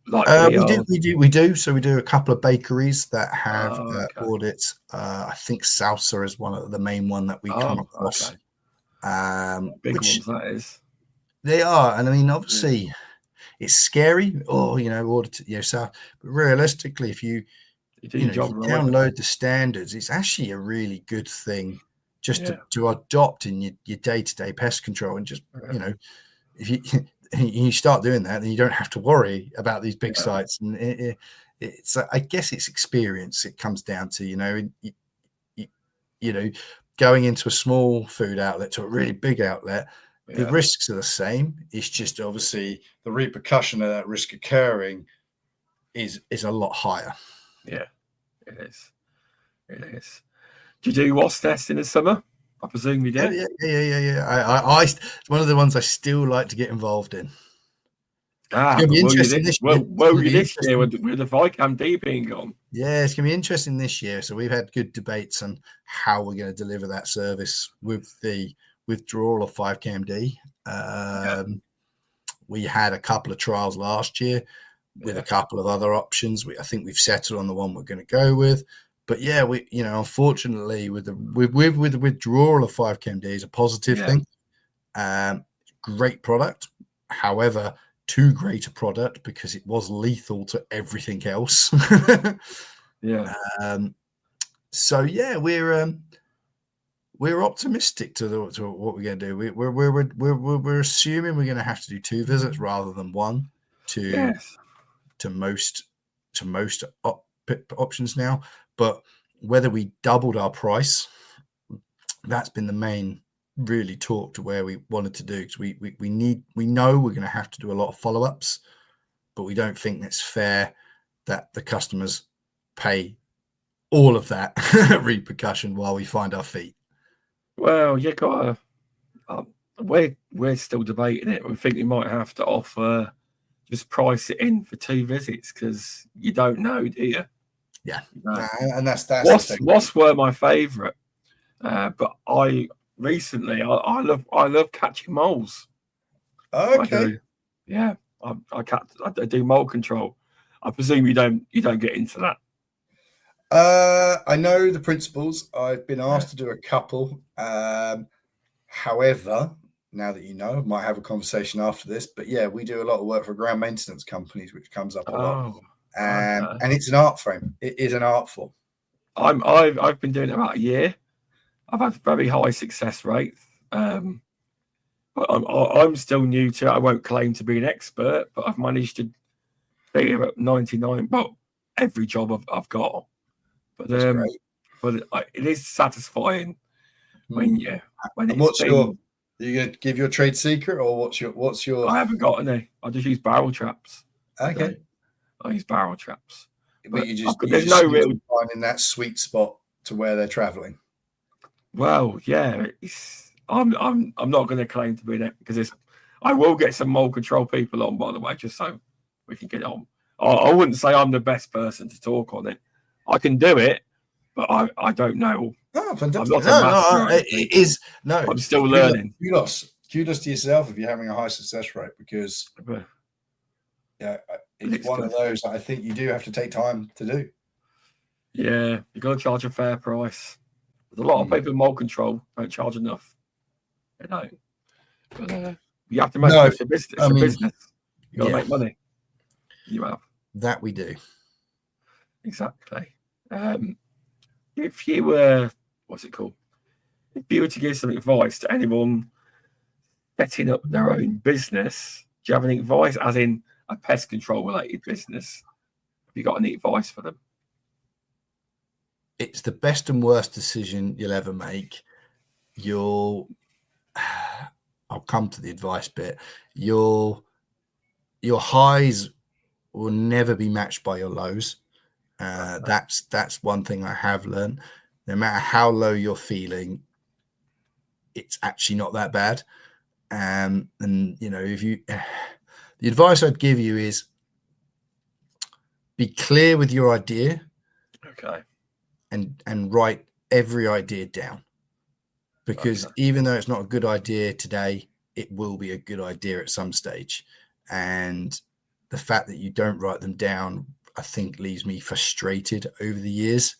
We do. So we do a couple of bakeries that have audits. I think Salsa is one of the main one that we come across. Big ones, that is. They are, and I mean, obviously, it's scary. Audit, but realistically, if you download the standards, it's actually a really good thing just to adopt in your day-to-day pest control, and just if you start doing that, then you don't have to worry about these big sites. And it's I guess it's experience. It comes down to going into a small food outlet to a really big outlet. The risks are the same. It's just obviously the repercussion of that risk occurring is a lot higher. Yeah, it is. Do you do wasp nests in the summer? I presume you do. Yeah. It's one of the ones I still like to get involved in. Where were you this year with the VICAM-D being gone? Yeah, it's going to be interesting this year. So we've had good debates on how we're going to deliver that service with the withdrawal of 5CAM-D. We had a couple of trials last year with a couple of other options. I think we've settled on the one we're going to go with. But unfortunately, with the withdrawal of 5CAM-D is a positive thing. Great product. However, too great a product because it was lethal to everything else. Yeah. So yeah, we're optimistic to what we're going to do. We're assuming we're going to have to do 2 visits rather than 1 to most options now. But whether we doubled our price, that's been the main really talk to where we wanted to do, because we know we're going to have to do a lot of follow-ups, but we don't think it's fair that the customers pay all of that repercussion while we find our feet. Well, you got to. We're still debating it. We think we might have to offer, just price it in for 2 visits, because you don't know, do you? Yeah, No. And that's wasps were my favourite, but I recently I love catching moles. Okay. I do mole control. I presume you don't get into that. I know the principles. I've been asked to do a couple. However, now that you know, I might have a conversation after this. But yeah, we do a lot of work for ground maintenance companies, which comes up a lot. And it's an art frame. It is an art form. I've been doing it about a year. I've had very high success rates. But I'm still new to it. I won't claim to be an expert, but I've managed to be at 99. Well, every job I've got. But That's great. But it is satisfying when you when and it's are you going to give your trade secret, or what's your? I haven't got any. I just use barrel traps. Okay. I use barrel traps. But there's no real finding that sweet spot to where they're traveling. Well, yeah, I'm not going to claim to be that, because I will get some mole control people on, by the way, just so we can get on. I wouldn't say I'm the best person to talk on it. I can do it, but I don't know. Oh, fantastic! I'm not it is no. I'm still learning. Kudos to yourself if you're having a high success rate, because it's one of those that I think you do have to take time to do. Yeah, you got to charge a fair price. There's a lot of people in mole control don't charge enough. They don't. But you have to make it a business. It's a business. You got to make money. You have. That we do. Exactly. If you were, what's it called? If you were to give some advice to anyone setting up their own business, do you have any advice, as in a pest control related business? Have you got any advice for them? It's the best and worst decision you'll ever make. I'll come to the advice bit. Your highs will never be matched by your lows. That's one thing I have learned. No matter how low you're feeling, it's actually not that bad. And if you, the advice I'd give you is be clear with your idea. Okay. And write every idea down, because even though it's not a good idea today, it will be a good idea at some stage. And the fact that you don't write them down, I think, leaves me frustrated over the years.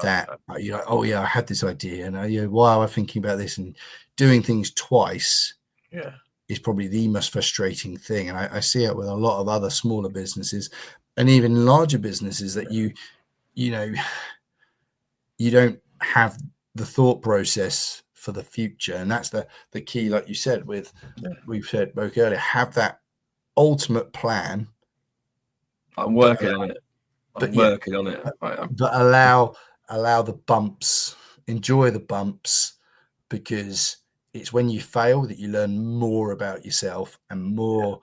That you're like, oh yeah, I had this idea, and why am I thinking about this? And doing things twice is probably the most frustrating thing. And I see it with a lot of other smaller businesses and even larger businesses that you don't have the thought process for the future. And that's the key, like you said, we've said both earlier, have that ultimate plan. I'm working on it. But allow the bumps, enjoy the bumps, because it's when you fail that you learn more about yourself and more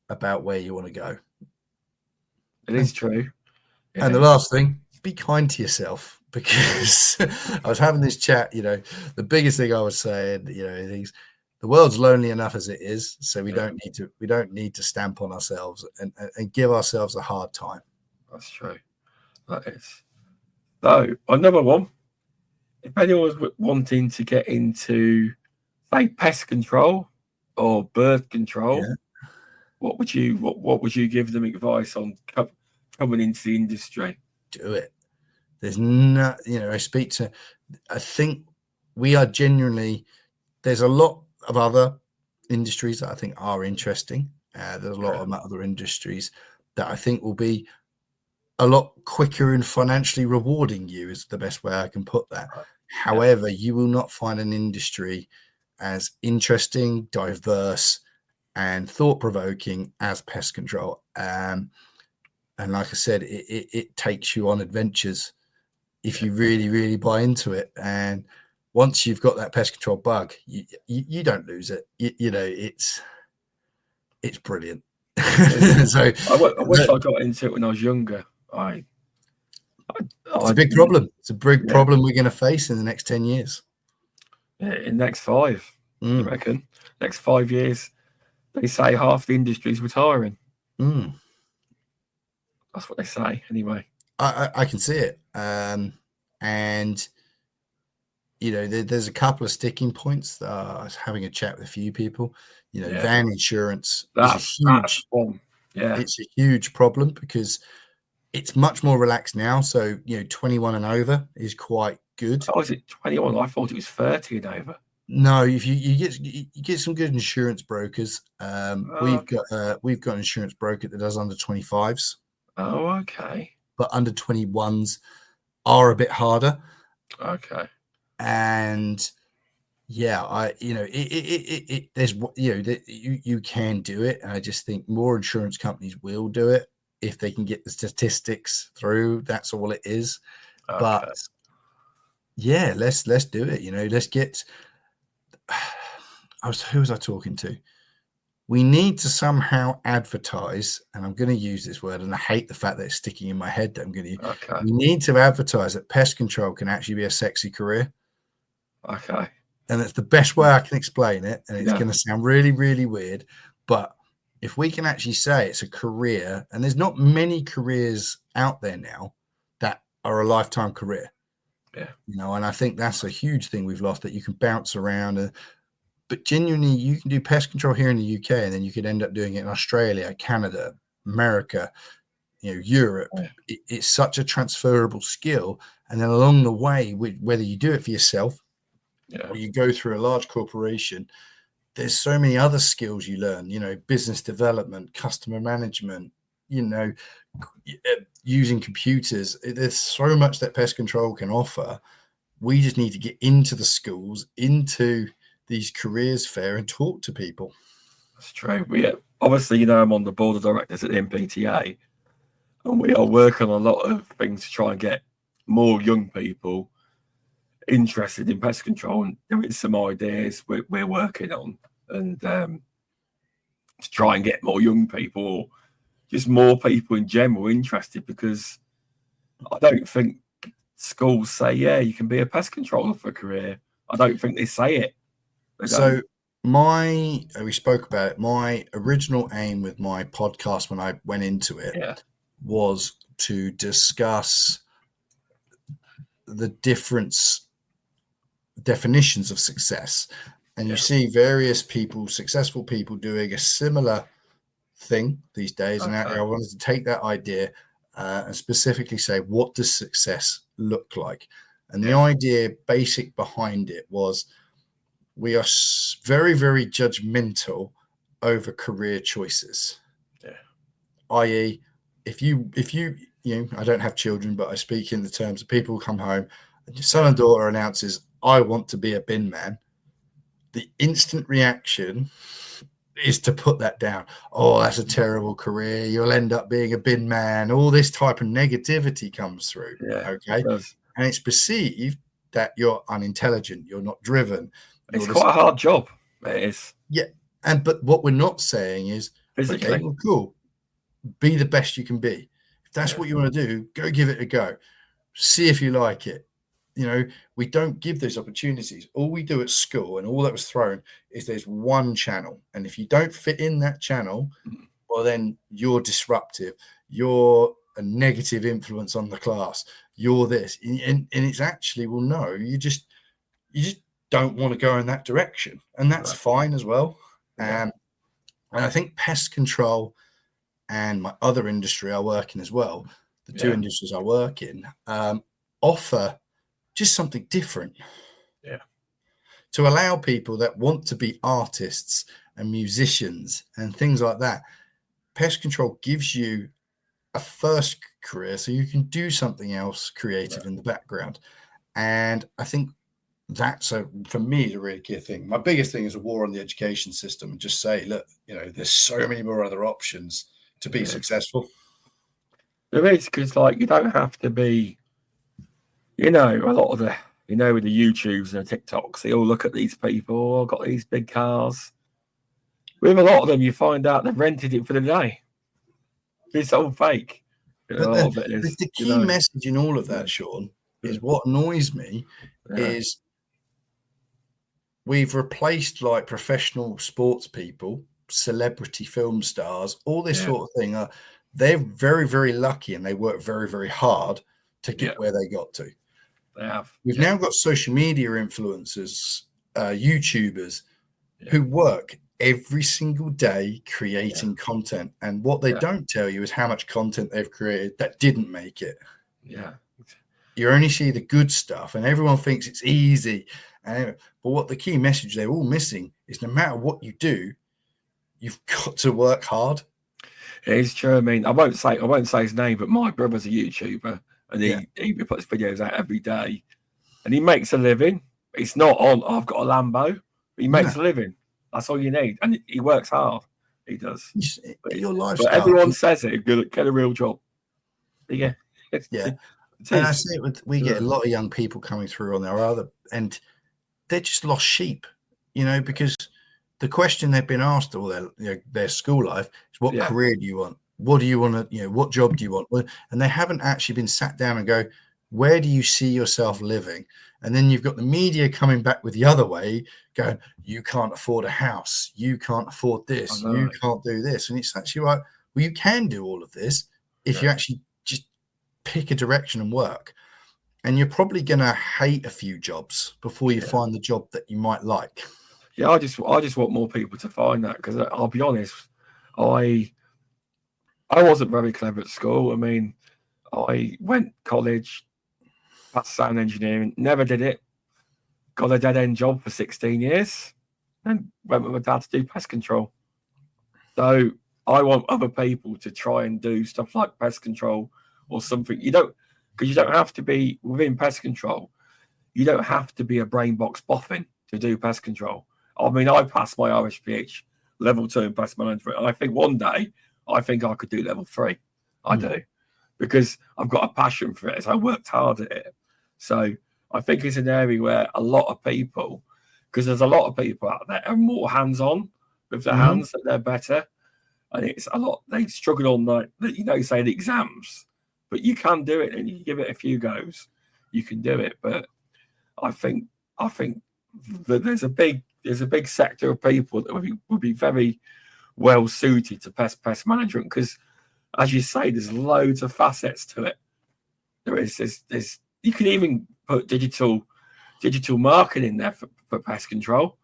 about where you want to go. It is true. Yeah. And the last thing, be kind to yourself. Because I was having this chat, the biggest thing I was saying, the world's lonely enough as it is, so we don't need to stamp on ourselves and give ourselves a hard time. That's true. That is. So another one. If anyone's wanting to get into, say, pest control or bird control, what would you give them advice on coming into the industry? Do it. There's no, I think we are genuinely, there's a lot of other industries that I think are interesting. There's a lot of other industries that I think will be a lot quicker and financially rewarding you, is the best way I can put that. However, you will not find an industry as interesting, diverse, and thought-provoking as pest control. And like I said, it takes you on adventures if you really, really buy into it. And once you've got that pest control bug, you don't lose it. You know, it's brilliant. So I wish I got into it when I was younger. It's a big problem. It's a big problem we're going to face in the next 10 years. Yeah, in the next 5, I reckon. Next 5 years, they say half the industry's retiring. That's what they say, anyway. I can see it. And, you know, there's a couple of sticking points. I was having a chat with a few people. You know, van insurance is a huge one. Yeah. It's a huge problem because it's much more relaxed now. So, you know, 21 and over is quite good. Oh, is it 21? I thought it was 30 and over. No, if you get some good insurance brokers. We've got an insurance broker that does under 25s. Oh, okay. But under 21s are a bit harder. Okay. And yeah, there's, you know, that you can do it. And I just think more insurance companies will do it if they can get the statistics through. That's all it is. Okay. But yeah, let's do it. You know, let's get. Who was I talking to? We need to somehow advertise, and I'm going to use this word, and I hate the fact that it's sticking in my head that I'm going to use. Okay. We need to advertise that pest control can actually be a sexy career. Okay. And it's the best way I can explain it, and it's going to sound really, really weird, but if we can actually say it's a career, and there's not many careers out there now that are a lifetime career. Yeah. You know, and I think that's a huge thing we've lost, that you can bounce around. But genuinely, you can do pest control here in the UK, and then you could end up doing it in Australia, Canada, America, you know, Europe. Yeah. It's such a transferable skill. And then along the way, whether you do it for yourself, or you go through a large corporation, there's so many other skills you learn, you know, business development, customer management, you know, using computers. There's so much that pest control can offer. We just need to get into the schools, into these careers fair, and talk to people. That's true. Obviously, you know, I'm on the board of directors at the MPTA, and we are working on a lot of things to try and get more young people interested in pest control, and there is some ideas we're working on, and to try and get more young people, or just more people in general interested, because I don't think schools say, yeah, you can be a pest controller for a career. I don't think they say it. So we spoke about it. My original aim with my podcast when I went into it was to discuss the definitions of success. And you see various people, successful people, doing a similar thing these days. And I wanted to take that idea and specifically say, what does success look like? And the idea basic behind it was, we are very, very judgmental over career choices. I.e., if you know, I don't have children, but I speak in the terms of people who come home and your son and daughter announces, I want to be a bin man. The instant reaction is to put that down. Oh, that's a terrible career. You'll end up being a bin man. All this type of negativity comes through. Okay. And it's perceived that you're unintelligent. You're not driven. It's quite a hard job. It is. Yeah. But what we're not saying is, physically, okay, well, cool. Be the best you can be. If that's what you want to do, go give it a go. See if you like it. You know, we don't give those opportunities. All we do at school, and all that was thrown, is there's one channel. And if you don't fit in that channel, well, then you're disruptive. You're a negative influence on the class. You're this. And it's actually, well, no, you just don't want to go in that direction. And that's fine as well. And I think pest control and my other industry I work in as well, the two industries I work in, offer just something different. To allow people that want to be artists and musicians and things like that. Pest control gives you a first career so you can do something else creative in the background. And I think that's for me a really key thing. My biggest thing is a war on the education system, and just say, look, there's so many more other options to be successful. There is, because like you don't have to be, a lot of the, with the YouTubes and the TikToks, they all look at these people, got these big cars. With a lot of them, you find out they've rented it for the day. It's all fake. But the key message in all of that, Sean, is what annoys me is we've replaced like professional sports people, celebrity film stars, all this sort of thing. They're very, very lucky and they work very, very hard to get where they got to. They have. We've now got social media influencers, YouTubers who work every single day creating content. And what they don't tell you is how much content they've created that didn't make it. Yeah. You only see the good stuff and everyone thinks it's easy. But what the key message they're all missing is no matter what you do, you've got to work hard. It is true. I mean, I won't say his name, but my brother's a YouTuber and he puts videos out every day and he makes a living. It's not on, I've got a Lambo. He makes a living. That's all you need. And he works hard. He does. Your lifestyle. But everyone says it. Get a real job. Yeah. And I see it we get a lot of young people coming through on their other, and they're just lost sheep, because the question they've been asked all their school life is, what career do you want? What do you want to, what job do you want? And they haven't actually been sat down and go, where do you see yourself living? And then you've got the media coming back with the other way, going, you can't afford a house. You can't afford this. You can't do this. And it's actually like, well, you can do all of this if you actually just pick a direction and work. And you're probably going to hate a few jobs before you find the job that you might like. Yeah, I just want more people to find that, because I'll be honest, I wasn't very clever at school. I mean, I went college, passed sound engineering, never did it. Got a dead-end job for 16 years and went with my dad to do pest control. So I want other people to try and do stuff like pest control or something. Because you don't have to be within pest control. You don't have to be a brain box boffin to do pest control. I mean, I passed my RSPH level 2 in pest management, and I think one day I could do level 3. I do, because I've got a passion for it. So I worked hard at it. So I think it's an area where a lot of people, because there's a lot of people out there who are more hands-on with their hands, that they're better. And it's a lot, they struggle on say the exams, but you can do it, and you give it a few goes, you can do it. But I think that there's a big sector of people that would be very well suited to pest management, because, as you say, there's loads of facets to it. There's you can even put digital marketing there for pest control,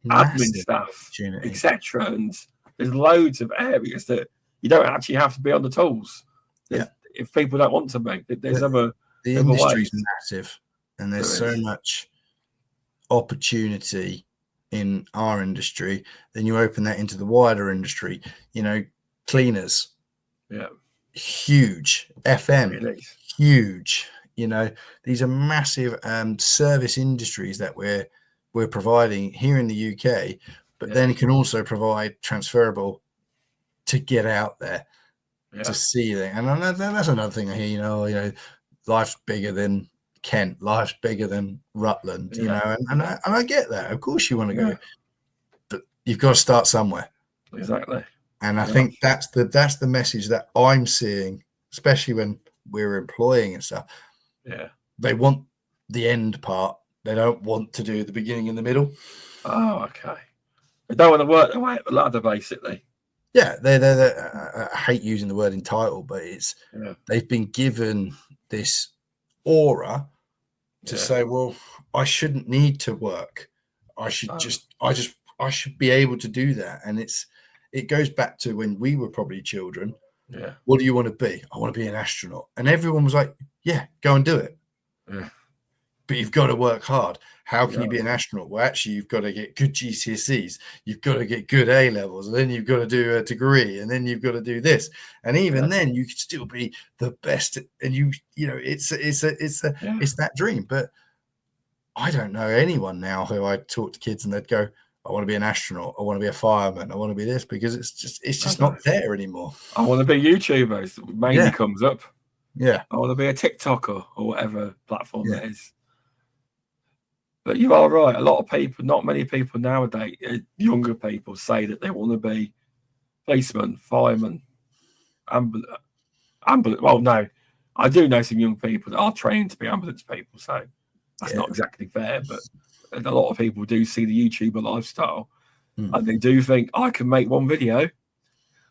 admin staff, etc. And there's loads of areas that you don't actually have to be on the tools. If people don't want to be, there's the industry's massive, and there's so much opportunity in our industry. Then you open that into the wider industry. Cleaners, huge. FM, huge. These are massive service industries that we're providing here in the UK, but then can also provide transferable to get out there to see that. And that's another thing I hear. Life's bigger than Kent. Life's bigger than Rutland. And I get that. Of course, you want to go, but you've got to start somewhere. Exactly. And I think that's the message that I'm seeing, especially when we're employing and stuff. Yeah. They want the end part. They don't want to do the beginning and the middle. Oh, okay. They don't want to work their way up the ladder, basically. Yeah, I hate using the word entitled, but they've been given this aura to say, well, I shouldn't need to work. I should I should be able to do that. And it goes back to when we were probably children. Yeah. What do you want to be? I want to be an astronaut. And everyone was like, yeah, go and do it. Yeah. but you've got to work hard. How can Yeah. you be an astronaut? Well, actually, you've got to get good GCSEs, you've got to get good A levels, and then you've got to do a degree, and then you've got to do this, and even then, you could still be the best. And you know, it's that dream. But I don't know anyone now who I talk to kids and they'd go, I want to be an astronaut, I want to be a fireman, I want to be this, because it's just not there anymore. I want to be a YouTuber. It mainly comes up. Yeah. I want to be a TikToker or whatever platform it is. But you are right. A lot of people, not many people nowadays, younger people, say that they want to be policeman, fireman, ambulance. Well, no, I do know some young people that are trained to be ambulance people, so that's not exactly fair. But a lot of people do see the YouTuber lifestyle, and they do think I can make one video,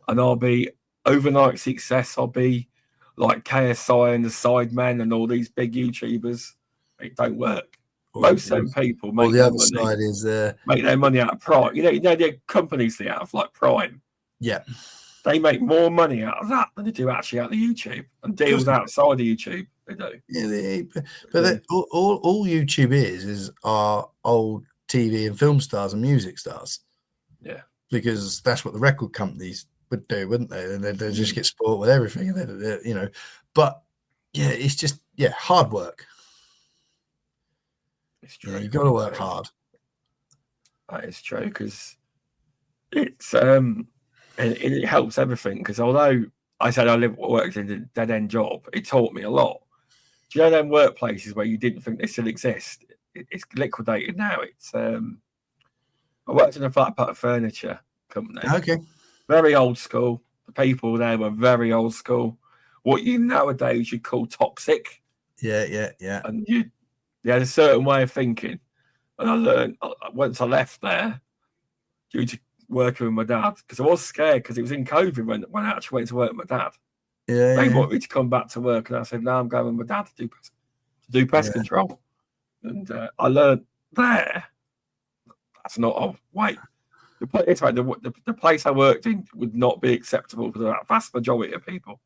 and I'll be overnight success. I'll be like KSI and the Sidemen and all these big YouTubers. It don't work. Most of them people make the other side is make their money out of Prime. You know the companies they have like Prime. Yeah, they make more money out of that than they do actually out of YouTube and deals outside of YouTube. They do. Yeah, but all YouTube is our old TV and film stars and music stars. Yeah, because that's what the record companies would do, wouldn't they? And they just get sport with everything, and you know. But yeah, it's just hard work. It's true. You've got to work hard. That is true, because it's it helps everything. Because although I said I worked in a dead end job, it taught me a lot. Do you know them workplaces where you didn't think they still exist? It's liquidated now. It's I worked in a flat pack furniture company. Okay. Very old school. The people there were very old school. What you nowadays you'd call toxic. Yeah. And they had a certain way of thinking. And I learned once I left there, due to working with my dad, because I was scared because it was in COVID when I actually went to work with my dad. They wanted me to come back to work, and I said, no, I'm going with my dad to do pest control. And I learned there, that's not, wait, the place I worked in would not be acceptable for the vast majority of people.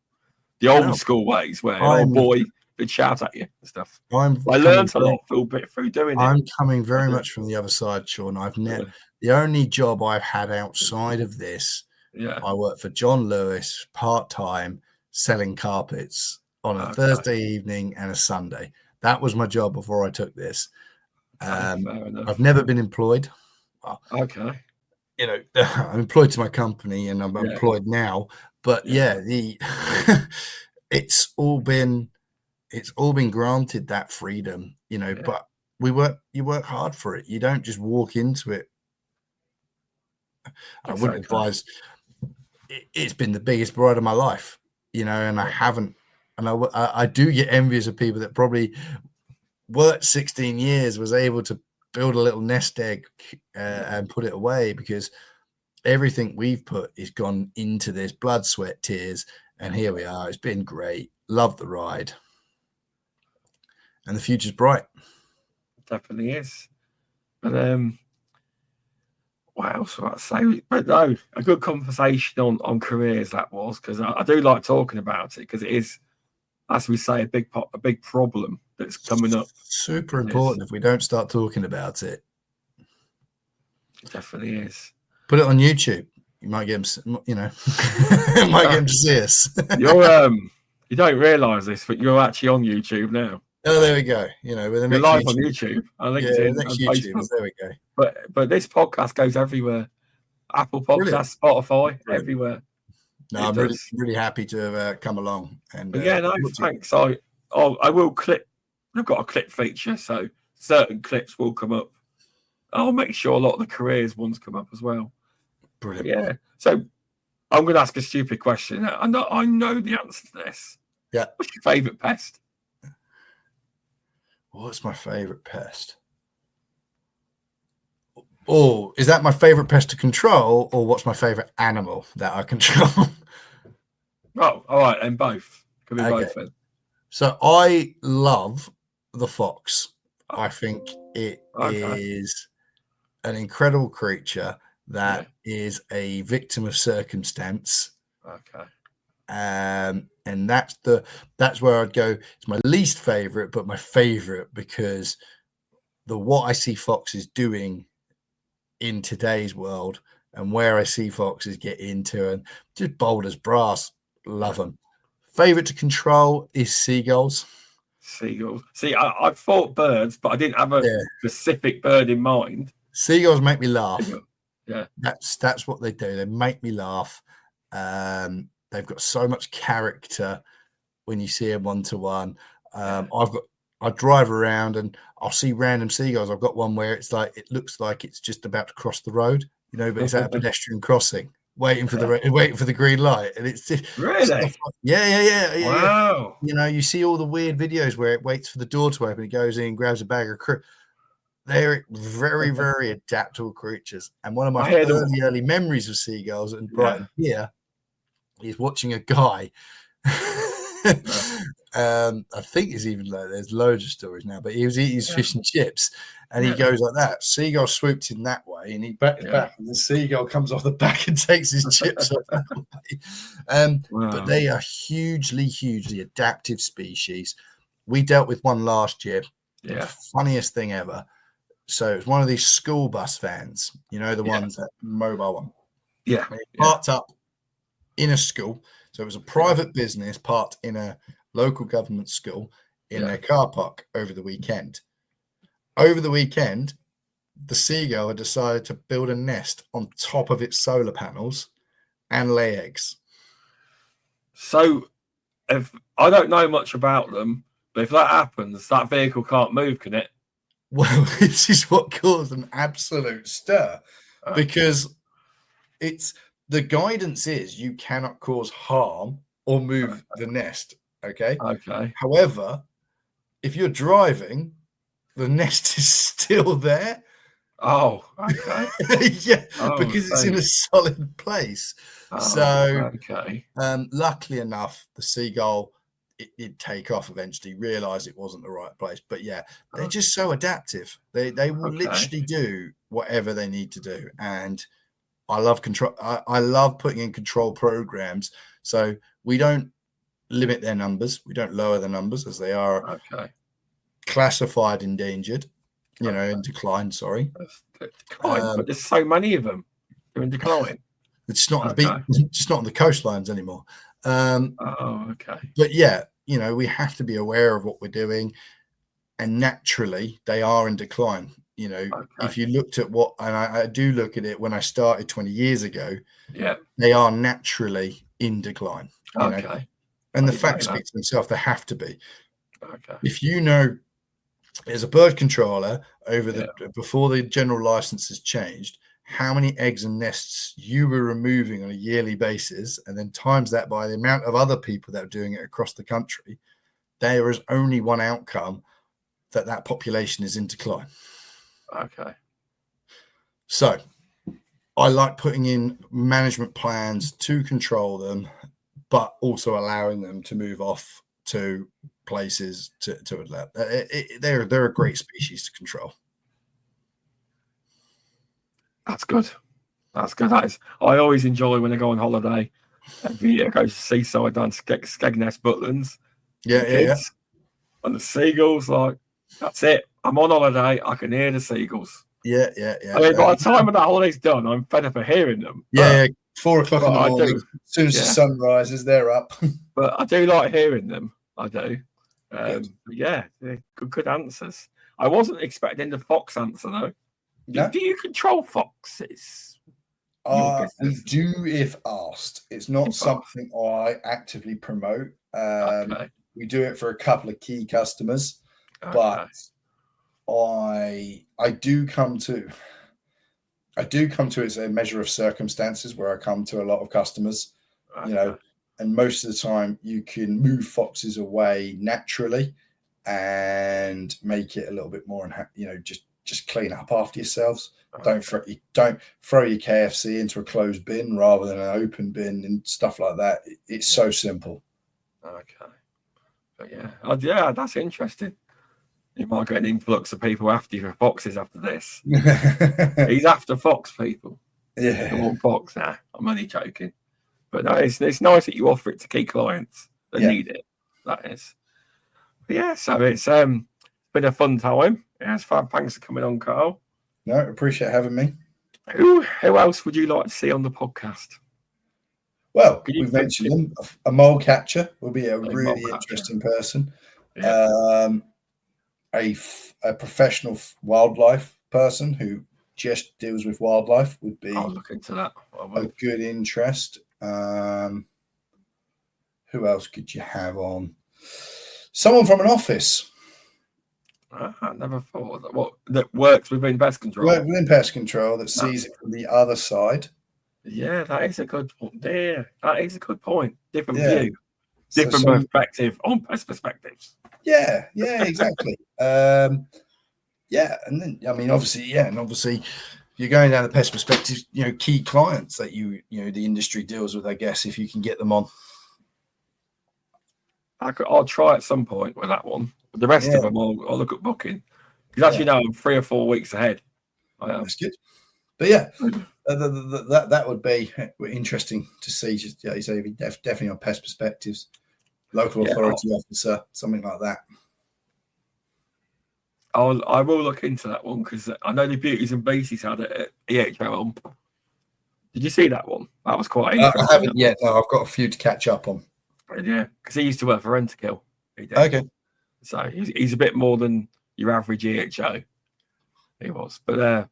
The old school ways where old boy would shout at you and stuff. I learned a lot through doing it. I'm coming very much from the other side, Sean. The only job I've had outside of this, I worked for John Lewis part-time selling carpets on a Thursday evening and a Sunday. That was my job before I took this. I've never been employed. Okay. You know, I'm employed to my company and I'm employed now, but it's all been granted that freedom, you know, but you work hard for it. You don't just walk into it. I wouldn't advise. It's been the biggest ride of my life, you know, and I haven't, and I do get envious of people that probably worked 16 years, was able to build a little nest egg and put it away, because everything we've put is gone into this, blood, sweat, tears, and here we are. It's been great. Love the ride. And the future's bright. Definitely is. But what else would I say? But no, a good conversation on careers that was, because I do like talking about it, because it is, as we say, a big problem that's coming up. Super important. If we don't start talking about it. It definitely is. Put it on YouTube. You might get them, you know, might get them to see us. You don't realise this, but you're actually on YouTube now. Oh, there we go. You know, with the next live on YouTube, on LinkedIn, next YouTube. There we go. But this podcast goes everywhere. Apple Podcasts, Spotify, everywhere. No, I'm really happy to have come along. And thanks. I will clip. I've got a clip feature, so certain clips will come up. I'll make sure a lot of the careers ones come up as well. Brilliant. Yeah. So I'm going to ask a stupid question. I know the answer to this. Yeah. What's your favourite pest? What's my favourite pest? Oh, is that my favourite pest to control, or what's my favourite animal that I control? Oh, all right, and both. Could be both then. So I love the fox. I think it is an incredible creature that is a victim of circumstance. Okay. And that's where I'd go. It's my least favorite, but my favorite, because what I see foxes doing in today's world and where I see foxes get into, and just bold as brass. Love them. Favorite to control is seagulls. Seagulls. See, I thought birds, but I didn't have a specific bird in mind. Seagulls make me laugh. Yeah, that's what they do. They make me laugh. They've got so much character when you see them one-to-one. I drive around and I'll see random seagulls. I've got one where it looks like it's just about to cross the road, but it's at a pedestrian crossing, waiting for the green light, and it's just really, yeah. Wow. You see all the weird videos where it waits for the door to open, it goes in, grabs a bag of They're very, very adaptable creatures, and one of my early memories of seagulls in Brighton here is watching a guy. I think it's even like there's loads of stories now, but he was eating his fish and chips, and he goes like that. Seagull swooped in that way, and he backed back, and the seagull comes off the back and takes his chips off that way. But they are hugely, hugely adaptive species. We dealt with one last year. Yeah, funniest thing ever. So it was one of these school bus vans, the ones that mobile one. Yeah, parked up in a school. So it was a private business parked in a local government school in their car park over the weekend. Over the weekend, the seagull had decided to build a nest on top of its solar panels and lay eggs. So if I don't know much about them, but if that happens, that vehicle can't move, can it? Well, this is what caused an absolute stir, because the guidance is you cannot cause harm or move the nest. Okay. However, if you're driving, the nest is still there. Oh, okay. Because it's in a solid place. Luckily enough, the seagull it'd take off eventually, realize it wasn't the right place. But they're just so adaptive. They will literally do whatever they need to do. And I love control. I love putting in control programs. So we don't limit their numbers. We don't lower the numbers, as they are classified endangered, in decline. Sorry. But there's so many of them. They're in decline. It's not on the beach, just not on the coastlines anymore. But we have to be aware of what we're doing, and naturally they are in decline. If you looked at and I do look at it, when I started 20 years ago, they are naturally in decline. And the facts speak to themselves. They have to be. If as a bird controller before the general licenses changed, how many eggs and nests you were removing on a yearly basis, and then times that by the amount of other people that are doing it across the country, there is only one outcome: that population is in decline. So I like putting in management plans to control them, but also allowing them to move off to places to adapt. They're a great species to control. That's good. I always enjoy when I go on holiday. Every year I go to seaside down Skegness, Butlins. And the seagulls, that's it. I'm on holiday. I can hear the seagulls. Yeah. I mean, by the time that holiday's done, I'm fed up of hearing them. 4 o'clock in the morning. As soon as the sun rises, they're up. But I do like hearing them. I do. Good answers. I wasn't expecting the fox answer though. No? Do you control foxes? I do if asked. It's not something I actively promote. We do it for a couple of key customers, but I do come to it as a measure of circumstances, where I come to a lot of customers, and most of the time you can move foxes away naturally and make it a little bit more, just clean up after yourselves. Don't throw your KFC into a closed bin rather than an open bin and stuff like that. It's so simple. But that's interesting. You might get an influx of people after you for foxes after this. He's after fox people. Yeah. They want fox now. I'm only joking. But no, it's nice that you offer it to key clients that Yeah. need it. That is. But yeah, so it's been a fun time. Yeah, it's fun. Thanks for coming on, Karl. No, appreciate having me. Who else would you like to see on the podcast? Well, Can you we've think mentioned them. A mole catcher will be a mole really catcher. interesting person. Yeah. A professional wildlife person who just deals with wildlife would be I'll look into that. a good interest. Who else could you have on? Someone from an office. I never thought that works within pest control. Within pest control that sees it from the other side. Yeah, that is a good point. Yeah, that is a good point. Different Yeah. view, different perspective on pest perspectives. Yeah, exactly. Yeah, and then obviously, you're going down the pest perspective. Key clients that the industry deals with. I guess if you can get them on, I'll try at some point with that one. But the rest of them, I'll look at booking because, as you know, I'm 3 or 4 weeks ahead. That's good. But yeah, that would be interesting to see. Just you say definitely on pest perspectives, local authority officer, something like that. I will look into that one because I know the Beauties and Beasties had it at EHL. Did you see that one? That was quite interesting. I haven't yet. No, I've got a few to catch up on. Yeah, because he used to work for Rent-A-Kill. Okay. So he's a bit more than your average EHO. He was. But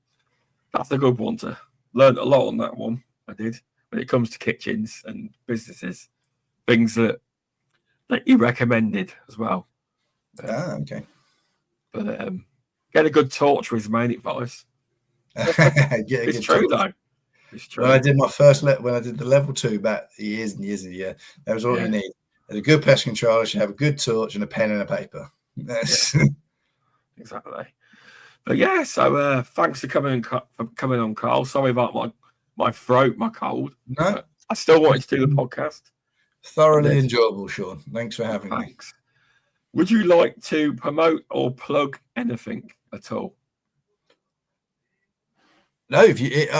that's a good one to learn a lot on that one. I did. When it comes to kitchens and businesses, things that you recommended as well. Okay. But get a good torch was main advice. It's true though. It's true. When I did my when I did the level 2 back years and years ago, that was all you need. A good pest controller should have a good torch and a pen and a paper. Exactly. But yeah, so thanks for coming on, Karl. Sorry about my throat, my cold. No, I still wanted to do the podcast. Thoroughly enjoyable, Sean. Thanks for having me. Would you like to promote or plug anything at all? No,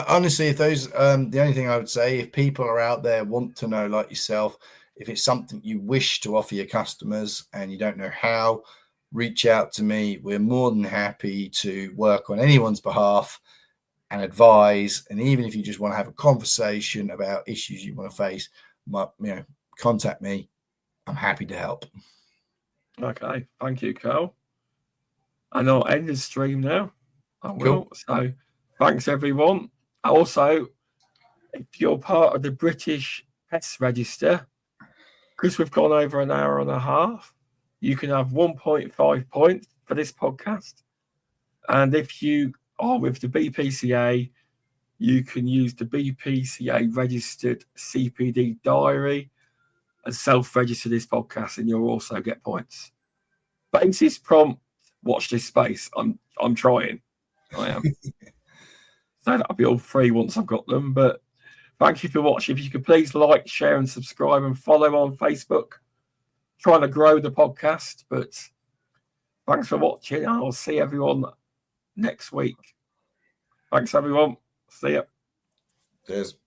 honestly, if those, the only thing I would say, if people are out there want to know, like yourself, if it's something you wish to offer your customers and you don't know how, reach out to me. We're more than happy to work on anyone's behalf and advise. And even if you just want to have a conversation about issues you want to face, contact me. I'm happy to help. Okay, thank you, Karl. And I'll end the stream now. I will. Cool. So thanks, everyone. Also, if you're part of the British Pest Register, because we've gone over an hour and a half, you can have 1.5 points for this podcast. And if you are with the BPCA, you can use the BPCA registered CPD Diary and self-register this podcast, and you'll also get points. Basis prompt, watch this space. I'm trying. I am. So that'll be all free once I've got them. But thank you for watching. If you could please like, share, and subscribe and follow on Facebook. Trying to grow the podcast, but thanks for watching. I'll see everyone next week. Thanks, everyone. See ya. Cheers.